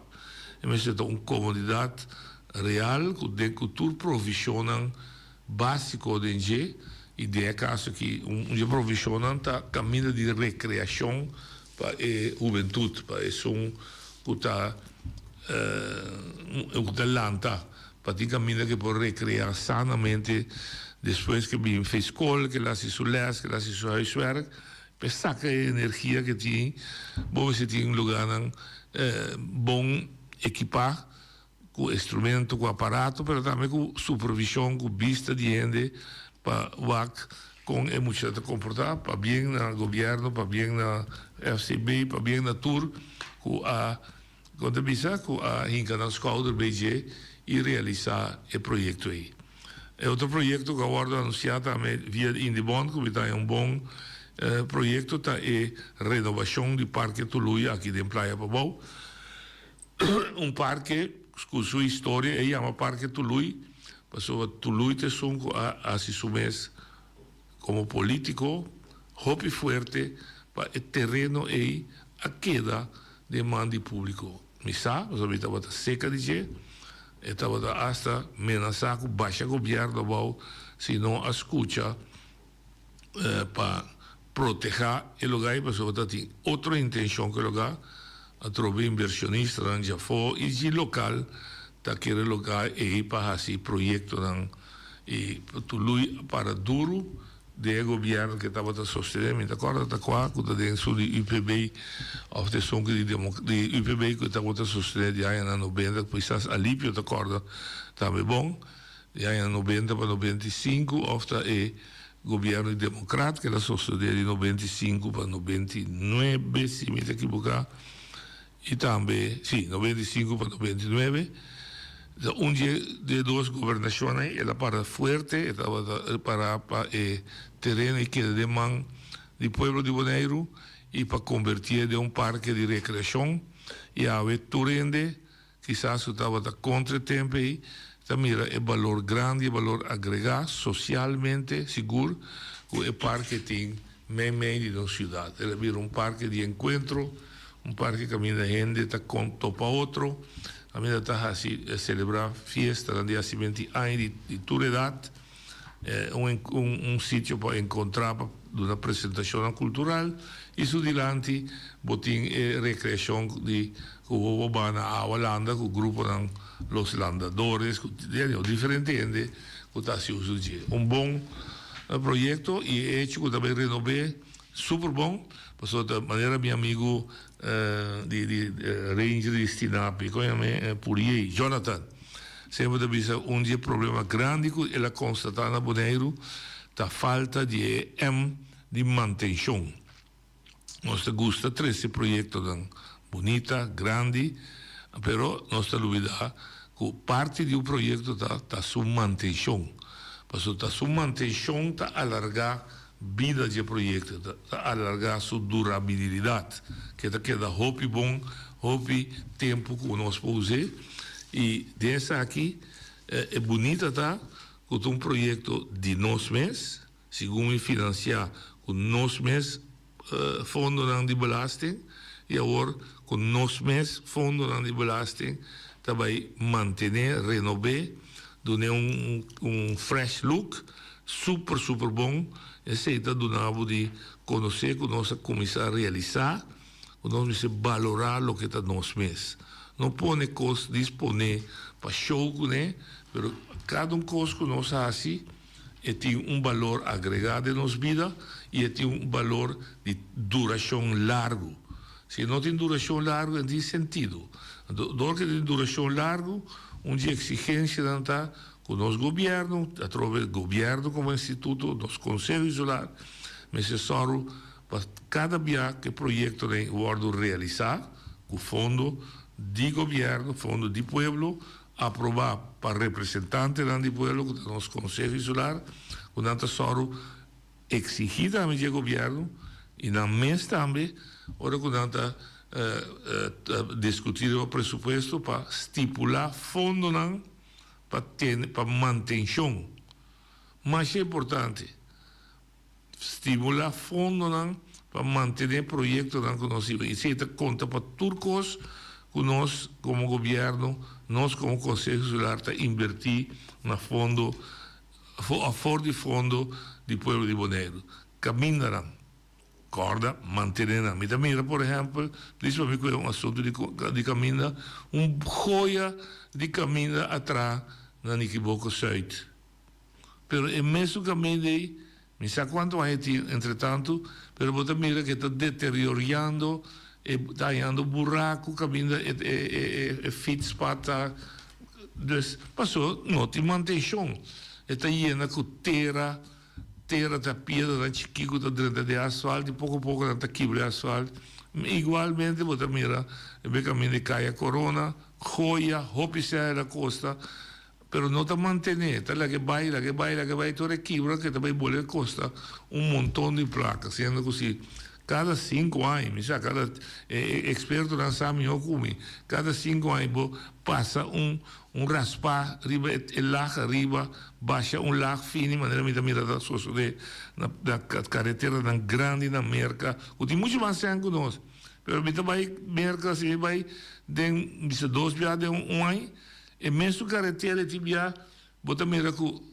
e mas é comunidade real que de cultura provisionan básico de enje e de caso que provisionan ta caminho de recreação para a juventude para isso que está lanta para ti caminho que pode recrear sanamente depois que bem fez escola que lá se sua les que lá se sua huiswerk pensar que a energia que tem bom se tem um lugar bom equipar com instrumento, com aparato, mas também com supervisão, com vista de gente para com a mucha de comportar, para bem no governo, para bem na FCB, para bem na TUR, com a hinca na escola BG e realizar o projeto aí. É outro projeto que agora anunciado também via Indibond, que está bom projeto, está a renovação do Parque Tului, aqui em Praia Babau. Parque com sua história, ele chama Parque Tului, passou Tului te são assumir como político, hopi forte para o terreno aí a queda de mando público. Misa, nós estava seca de je, estava hasta amenazar com baixa governo bom, se não escuta para proteger o lugar, passou tem outra intenção que o lugar a trovar inversionista não já foi e de local tá querer lugar e para esse projeto não e Tului para duro de governo que estava a sostener me acorda tá quase que dentro do UPB of the song de UPB que estava a sostener de aí na 90 pois as alívio tá acorda também bom de aí na 90 para 95 of the governo democrático que ela sostener de 95 para 99 se me equivocar e também, sim, 95 para 99, dia de duas governações, ela para forte, para terreno que demanda do povo de Bonaire e para convertir de parque de recreação e a Turende, quizás estava contra o tempo e também é valor grande, valor agregado, socialmente seguro, que o parque tem meio da cidade. Ele vira parque de encontro, parque que caminha gente está com topa outro, caminha está a celebrar festa no dia 20 anos de toda idade, sítio para encontrar uma apresentação cultural e sudelante botin recreação de o urbana a Holanda com o grupo de los landadores diferente gente que está se usando bom projeto e é hecho que também renové super bom passou de maneira meu amigo de Ranger de Stinapi, conhece Puriei, Jonathan. Sempre avisa dia problema grande que ela constata na Bonaire da falta de manutenção. Nós gosta desse projeto bonita, grande, pero nós duvida que parte do projeto está sua manutenção. Passou da sua manutenção está alargar vida de projeto, alargar sua durabilidade, que queda hopi bom, hopi tempo que nós podemos usar. E dessa aqui, é bonita, tá? Com projeto de nós mesmos, segundo financiar com nós mesmos, fundo de belasting, e agora com nós mesmos, fundo de belasting, também manter, renovar, dar fresh look, super bom. Esse está donado de conhecer que nós começar a realizar, que nós valorar o que está nós mesmos. Não pode coisa disponível para show, né? Mas cada coisa que nós fazemos tem valor agregado em nossa vida e tem valor de duração largo. Se não tem duração larga, não tem sentido. Do que tem duração larga, dia exigência não está com o nosso governo, através do governo como instituto, dos conselhos isolados, mas é só para cada dia que o projeto tem realizar, o fundo de governo, fundo de pueblo, aprovar para representantes do pueblo, que nos conselhos isolados, o não só exigir também do governo, e na mês também, ora que não discutir o presupuesto para estipular fundo para manutenção. Mas é importante estimular fundo para manter projetos que nós e se conta para turcos que nós como governo, nós como Conselho Solar está invertir na fundo a favor de fundo do povo de Bonaire. Caminharão, corda, manterão. Mira, por exemplo, isso é um assunto de caminho, joia de caminho atrás na Niquiboco Sul. Pero é mesmo caminho aí, não sei quanto vai ter, entretanto, pero você mira que está deteriorando, está dando buraco, caminho é fit spata, dus passou, não tem manutenção, está llena com terra da pedra, da chiquico, da dreta de asfalto, e pouco a pouco está quebra asfalto. Igualmente, você mira, é caminho de Caia Corona, joia, Hopice da Costa, pero não está mantendo, está lá que vai, toda quebra que também bolha costa montão de placas, sendo que assim, cada 5 anos, cada experto na SAMI Hokumi, cada 5 anos passa raspar, lag arriba, baixa lag fino, maneira mira da soço da carretera na grande na merca, o tem muito mais sangue que nós, pero mita vai merca, se vai, tem 2 dias de ano, e mesmo carretera tibia, bota mira que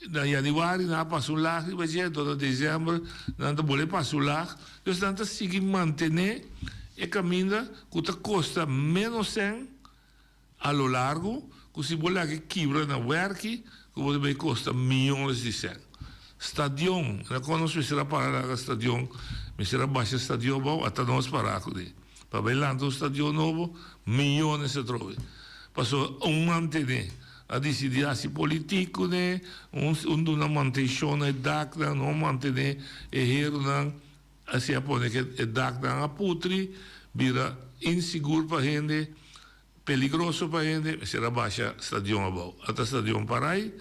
na januari na passa lag, vai ser todo dezembro, não boleh passa lag, então não seguir manter e caminha que custa menos 100 a lo largo, que se boleh que quebra na werki, que vai custa milhões de 100. Stadion, na quando se será para o stadion, me será baixa stadion bom, até nós parar com ele. Para bem lá do stadion novo, milhões se trove. Passou manter a decidir se político né uma manutenção é dacta não manter erro não assim a pôr que é dacta a putri vira inseguro para gente peligroso para gente será baixa stadion abau até stadion parai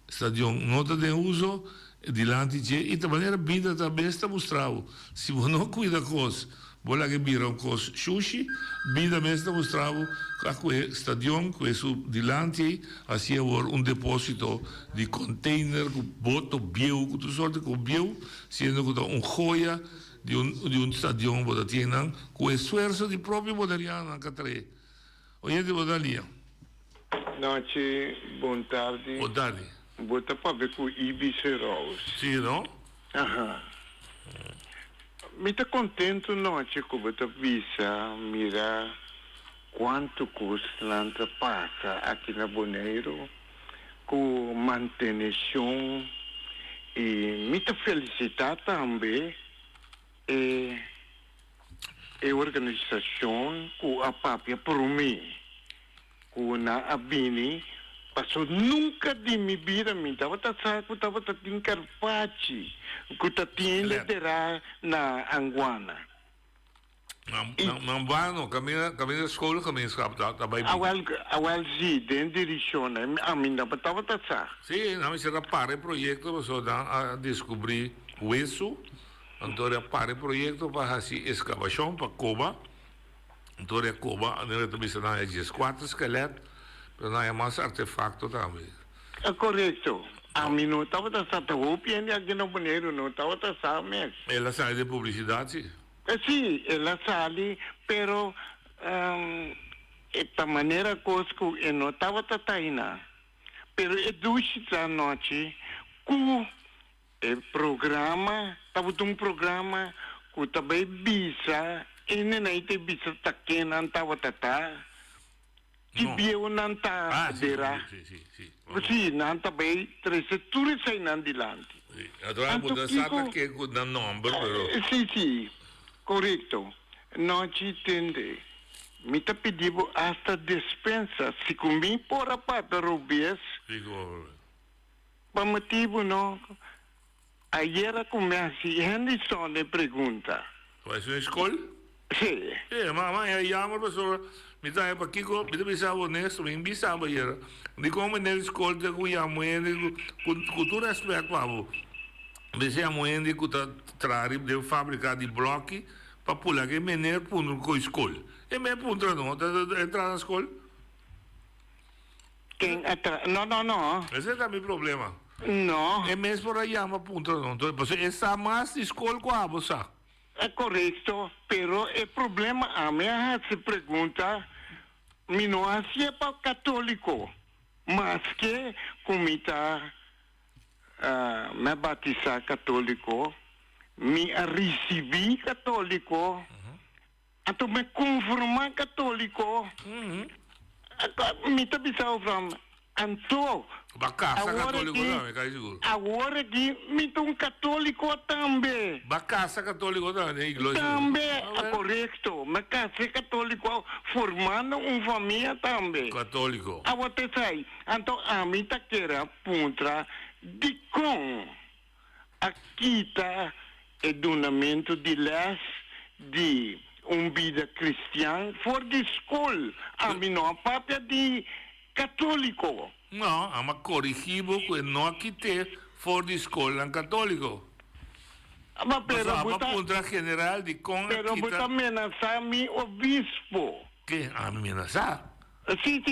stadion não tem uso dilante de e da maneira vida também está mostrado se você não cuida coisa bola que viram com sushi, vida mesmo mostrava que o stadion, com isso dilante, assim depósito de container, com boto, biel, com tudo sorte com biel, sendo que joia de stadion, que tem, com o esforço de próprio Bodariano, que tem. Oi, de Bodalia. Noite, boa tarde. Boa tarde. Bota para ver com o Ibiza Rose. Sim, não? Aham. Me está contente noite que você visa, mira quanto custa lança passa aqui na Bonaire, com manutenção e me está felicitar também a organização com a própria por mim, com a Abini, passou nunca de me vida, me estava em Carpacci, que está terá na Anguana. Na Anguana, caminho da escola, caminho escapa, tá bem. Awal sim, dentro da direção, a mim estava sim, não me será para o projeto, você dá a descobrir o isso, então é para o projeto para fazer escavação para Cuba, então é Cuba, não também se dá 4 esqueletos, mas não é mais artefacto também. É correto. A mim não estava a roupa e aqui no Bonaire não estava a mesmo. Ela sai de publicidade? Sim, ela sai, pero esta maneira coisa que não estava a pero é duas da noite com o programa, estava programa que também bisa, e nem tem bisa que não estava Tibio não está dera. Sim, não está bem, tudo sai não dilante. Agora muda sabe que o nome, pero. Sim, correto. Não te entende. Me está pedindo hasta dispensa, se comigo por a parte rubias. Para motivo não. Ayer comecei a Henderson de pergunta. Vai ser escola? Sim. Mamãe, aí a professora. Me dá para aqui, me pensava honesto, me pensava era. De como na escola de cuia moeda, com respeito para o. Me se a moeda que tá trazendo de fábrica de bloco para pular que meneer punto com escola. E me punto não, entrar na escola. Quem não. Esse é o meu problema. Não. É mesmo por aí, mas punto não. Então, você está mais de escola com a bolsa. É correto, pero o problema a minha se pergunta, me não é para católico, mas que comita me batizar católico, me recebi católico, então me conformar católico, me tá pensando from Anto. Bacasa católico não, cai seguro. Agora que me tô católico também. Bacasa católico também, igreja. Também é correto. Me casei católico formando uma família também. Católico. A você sai. Então a mim tá querendo puntra de com a quita edunamento de les de vida cristã for de escola. A mim não papia de católico. Não, é uma corrigido que não aqui tem fora de escola católico. Mas contra general de com pero aqui você amenaçar mi obispo. Que amenaçar? Sim.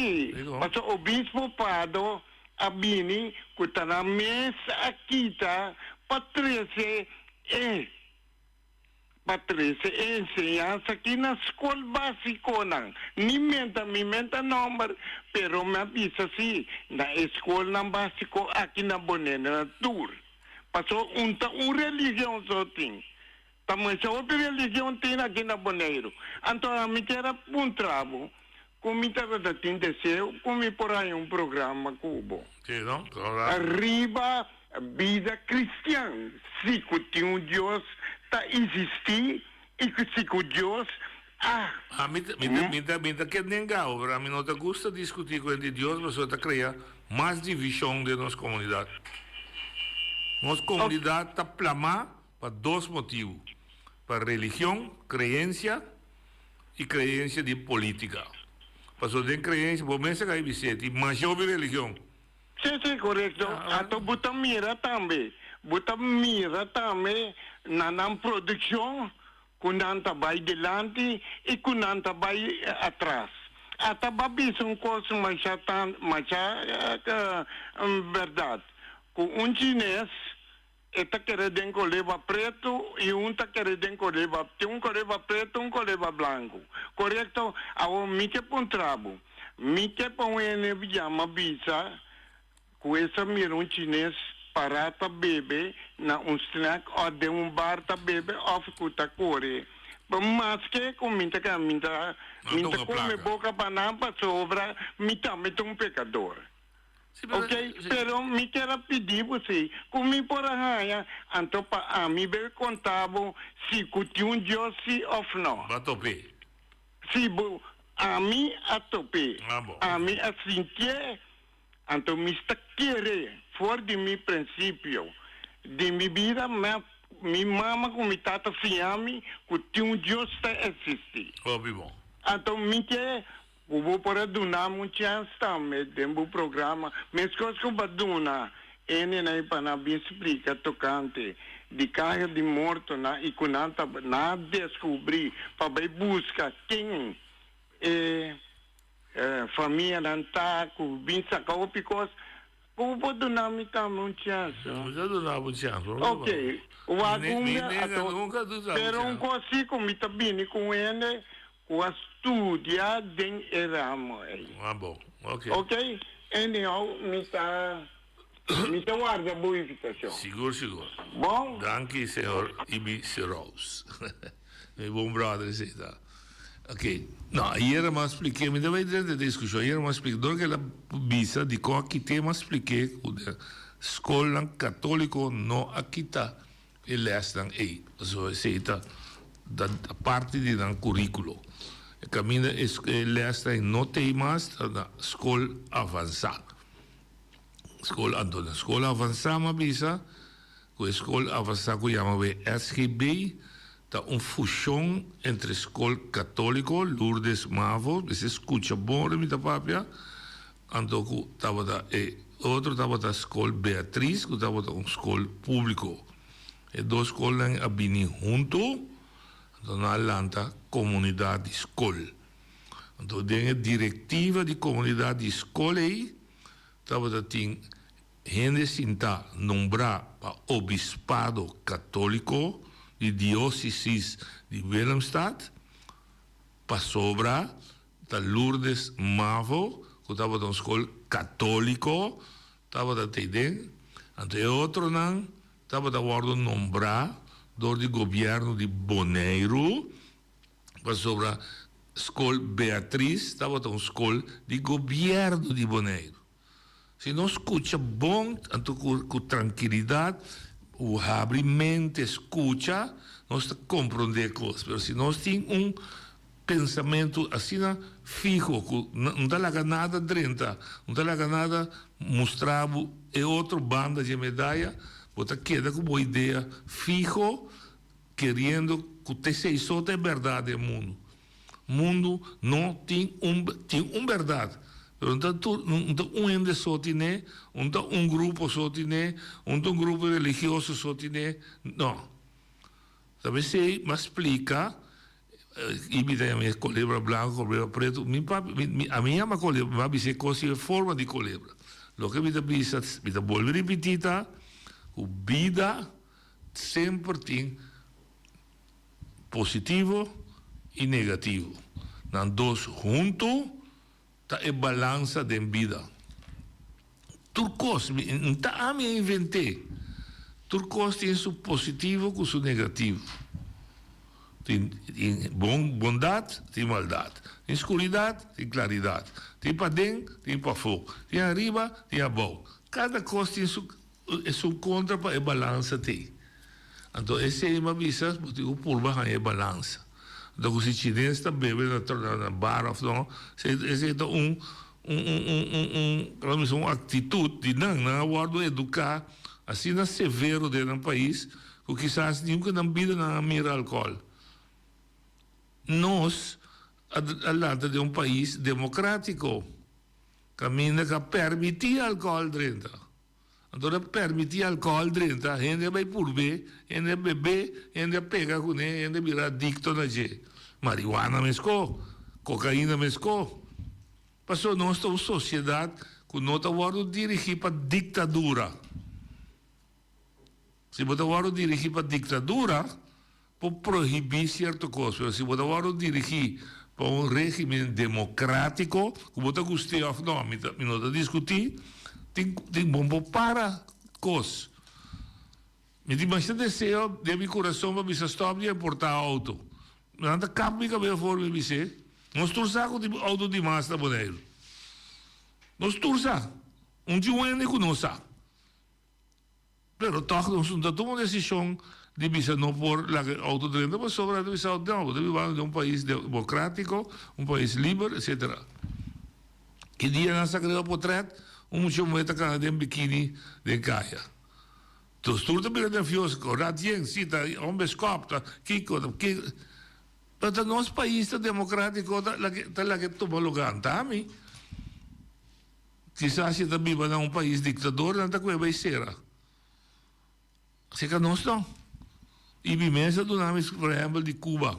Mas o obispo Pado abini que está na mesa aqui tá Patrícia ensinança aqui na escola básica não. Me menta número, pero me avisa assim, na escola básica aqui na Bonena Tour. Passou religião só tem. Também só outra religião tem aqui na Boneiro. Então a mim era puntravo. Como estava da desceu, como por aí programa cubo. Que não? Arriba vida cristã. Se que Deus existir e que se Deus me que nenga obra, a mim não te gusta discutir com Deus, mas você cria mais divisão de nossa comunidade. Nossa comunidade está plamada por dois motivos: para religião, crença e crença de política. Para só tem crença, vou mencionar aí Vicente, mas eu vi religião. Sim, correto. Então, buta mira também na produção, quando vai delante e quando vai atrás. Até babis coisa mais verdade. Com chinês, está querendo leva preto e está querendo leva preto, leva branco. Correto? Agora, me que pontrabo. Me que põe chama visa, com essa mira chinês, para ta bebe na snack ou de bar ta bebe of kuta kore. Mas que comenta come boca banana sobra mita pecador. Ok? Pero me quero pedir você, como por aí, então para mim ver contavo se cutiu Deus se ou não. Batope. Se a mim atope. A mim assim que então me está querer fora de meu princípio, de minha vida, minha mama com minha tata fiame, que tinha Deus está existir. Óbvio. Então, me que vou para donar uma chance também, dentro do programa, mas coisas que eu vou donar, ele não é para me explicar tocante de carga de morto, e quando não descobrir, para buscar quem família não está, com bem sacou, porque como pode donar me uma chance? Não já donar uma chance. Ok. O agulha, nunca pero coisa como está bem com ele, com a estudia den eramo. Bom. Ok. Ok. Anyhow, me guarda boa invitação. Seguro. Bom. Danke, senhor Ibi Serous. Meu bom brother, você tá. Ok, no, ieri mi expliqué, mi deve dire di discussione, ieri mi expliqué, dopo la bisa di co aqui te mi expliqué, scola cattolico no akita e lestan e, so seita da parte di dan curriculo. E cammina lestan no temas da scola avanzata. Scola avanzata ma bisa, ko scola avanzata ko chiama SGB. Een fusión entre escola católico, Lourdes Mavo, se escucha bom mi papia, anto estava da outro estava da escola Beatriz, que estava da escola público. E duas escolas abini junto, na Atlanta, comunidade de escola. Então, tem a diretiva de comunidade de escola aí, tem gente sinta nombrar para obispado católico de diócesis de Willemstad, para sobra, da Lourdes Mavo, que estava na escola católico, estava da Teiden, ante outro não, estava da guarda nombrar do governo de Bonaire, para sobra escola Beatriz, estava na escola de governo de Bonaire. Se não escuta bom, com tranquilidade, o abre mente, escuta, nós compreender coisas. Mas se nós temos pensamento assim, fijo, não dá nada dentro, não dá nada mostrar, é outra banda de medalha, você queda com uma ideia fijo, querendo que você seja só é verdade no mundo. O mundo não tem uma verdade. Não ende só tem, um grupo só tem, um grupo religioso só tem, não. Sabe se me explica, e me tem a minha colebra branca, colebra preto, a minha uma colebra, mas se coisa forma de colebra. Lo que me dice, me vuelve repetida, a vida sempre tem positivo e negativo. Nas dois juntos, está a balança da vida. Turcos, não está a me inventei. Turcos tem seu positivo com seu negativo. Tem bondade, tem maldade. Tem escuridade, tem claridade. Tem para dentro, tem para fora. Tem arriba, tem abaixo. Cada coisa tem seu contra para a balança ter. Então, essa é uma visão, o pulva é a balança. Então, os chineses também na bar of não, esse é uma atitude de não guardo educar assim na severo dentro do país, que quizás nunca na vida não mira álcool. Nós, Atlanta de um país democrático, caminha que permitir álcool dentro. Então, permitir álcool dentro, a gente vai por ver, a gente beber, a gente pega com ele, a gente vira adicto na gente. Marihuana mesmo, cocaína mesmo. Passou nossa sociedade que não está dirigir para ditadura. Se você está dirigir para ditadura, pode proibir certas coisas. Mas se você está dirigir para um regime democrático, que você gosta de não discutir, tem bom para coisas. Me diz, mas desejo de meu coração para me stop de importar auto. Não tem cabo de cabelo fora de você. Nós torçamos de auto de massa da Bonaire. Nós torçamos. De um ano que não sabe. Pero toch, nós não tomamos uma decisão de bisa não pôr auto de renda, mas sobre a decisão não. Devemos de um país democrático, um país livre, etc. Que dia nós criamos o portrait, moeda canadense biquíni de caia. Dus toen de binnen de fios, radien, cita, onbescopta, kiko, mas o nosso país é democrático, está lá que toma lugar, tá, mi? Quizás se também vai um país ditador, não está com a beira. Se que nós não. E imensa do nome, por exemplo, de Cuba.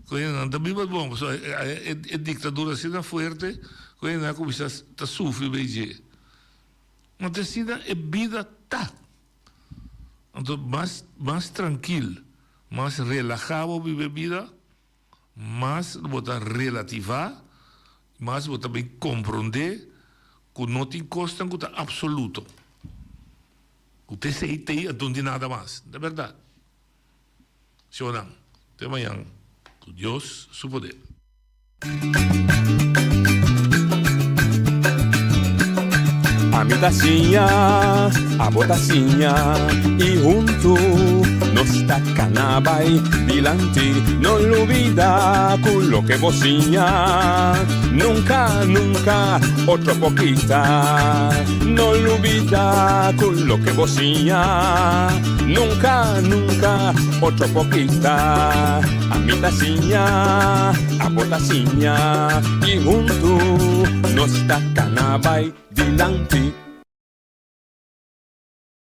Não também vai bom, a ditadura assim é forte, quando não começa a sofrer bem. Mas assim é vida, tá. Então, mais tranquilo, mais relajado vive a vida, mais você relativar, mais você também compreender que não tem custo que é absoluto. Você aceita e não tem nada mais. É verdade. Se ou não, até amanhã. Com Deus, seu poder. A mi tacinha, a botacinha e junto nos tacanabay dilante, no olvida con lo que vocinha. Nunca, nunca, otro poquita, no olvida con lo que vocinha. Nunca, nunca, otro poquita. A mi tacinha, a botacinha y junto nos tacanabay dilante.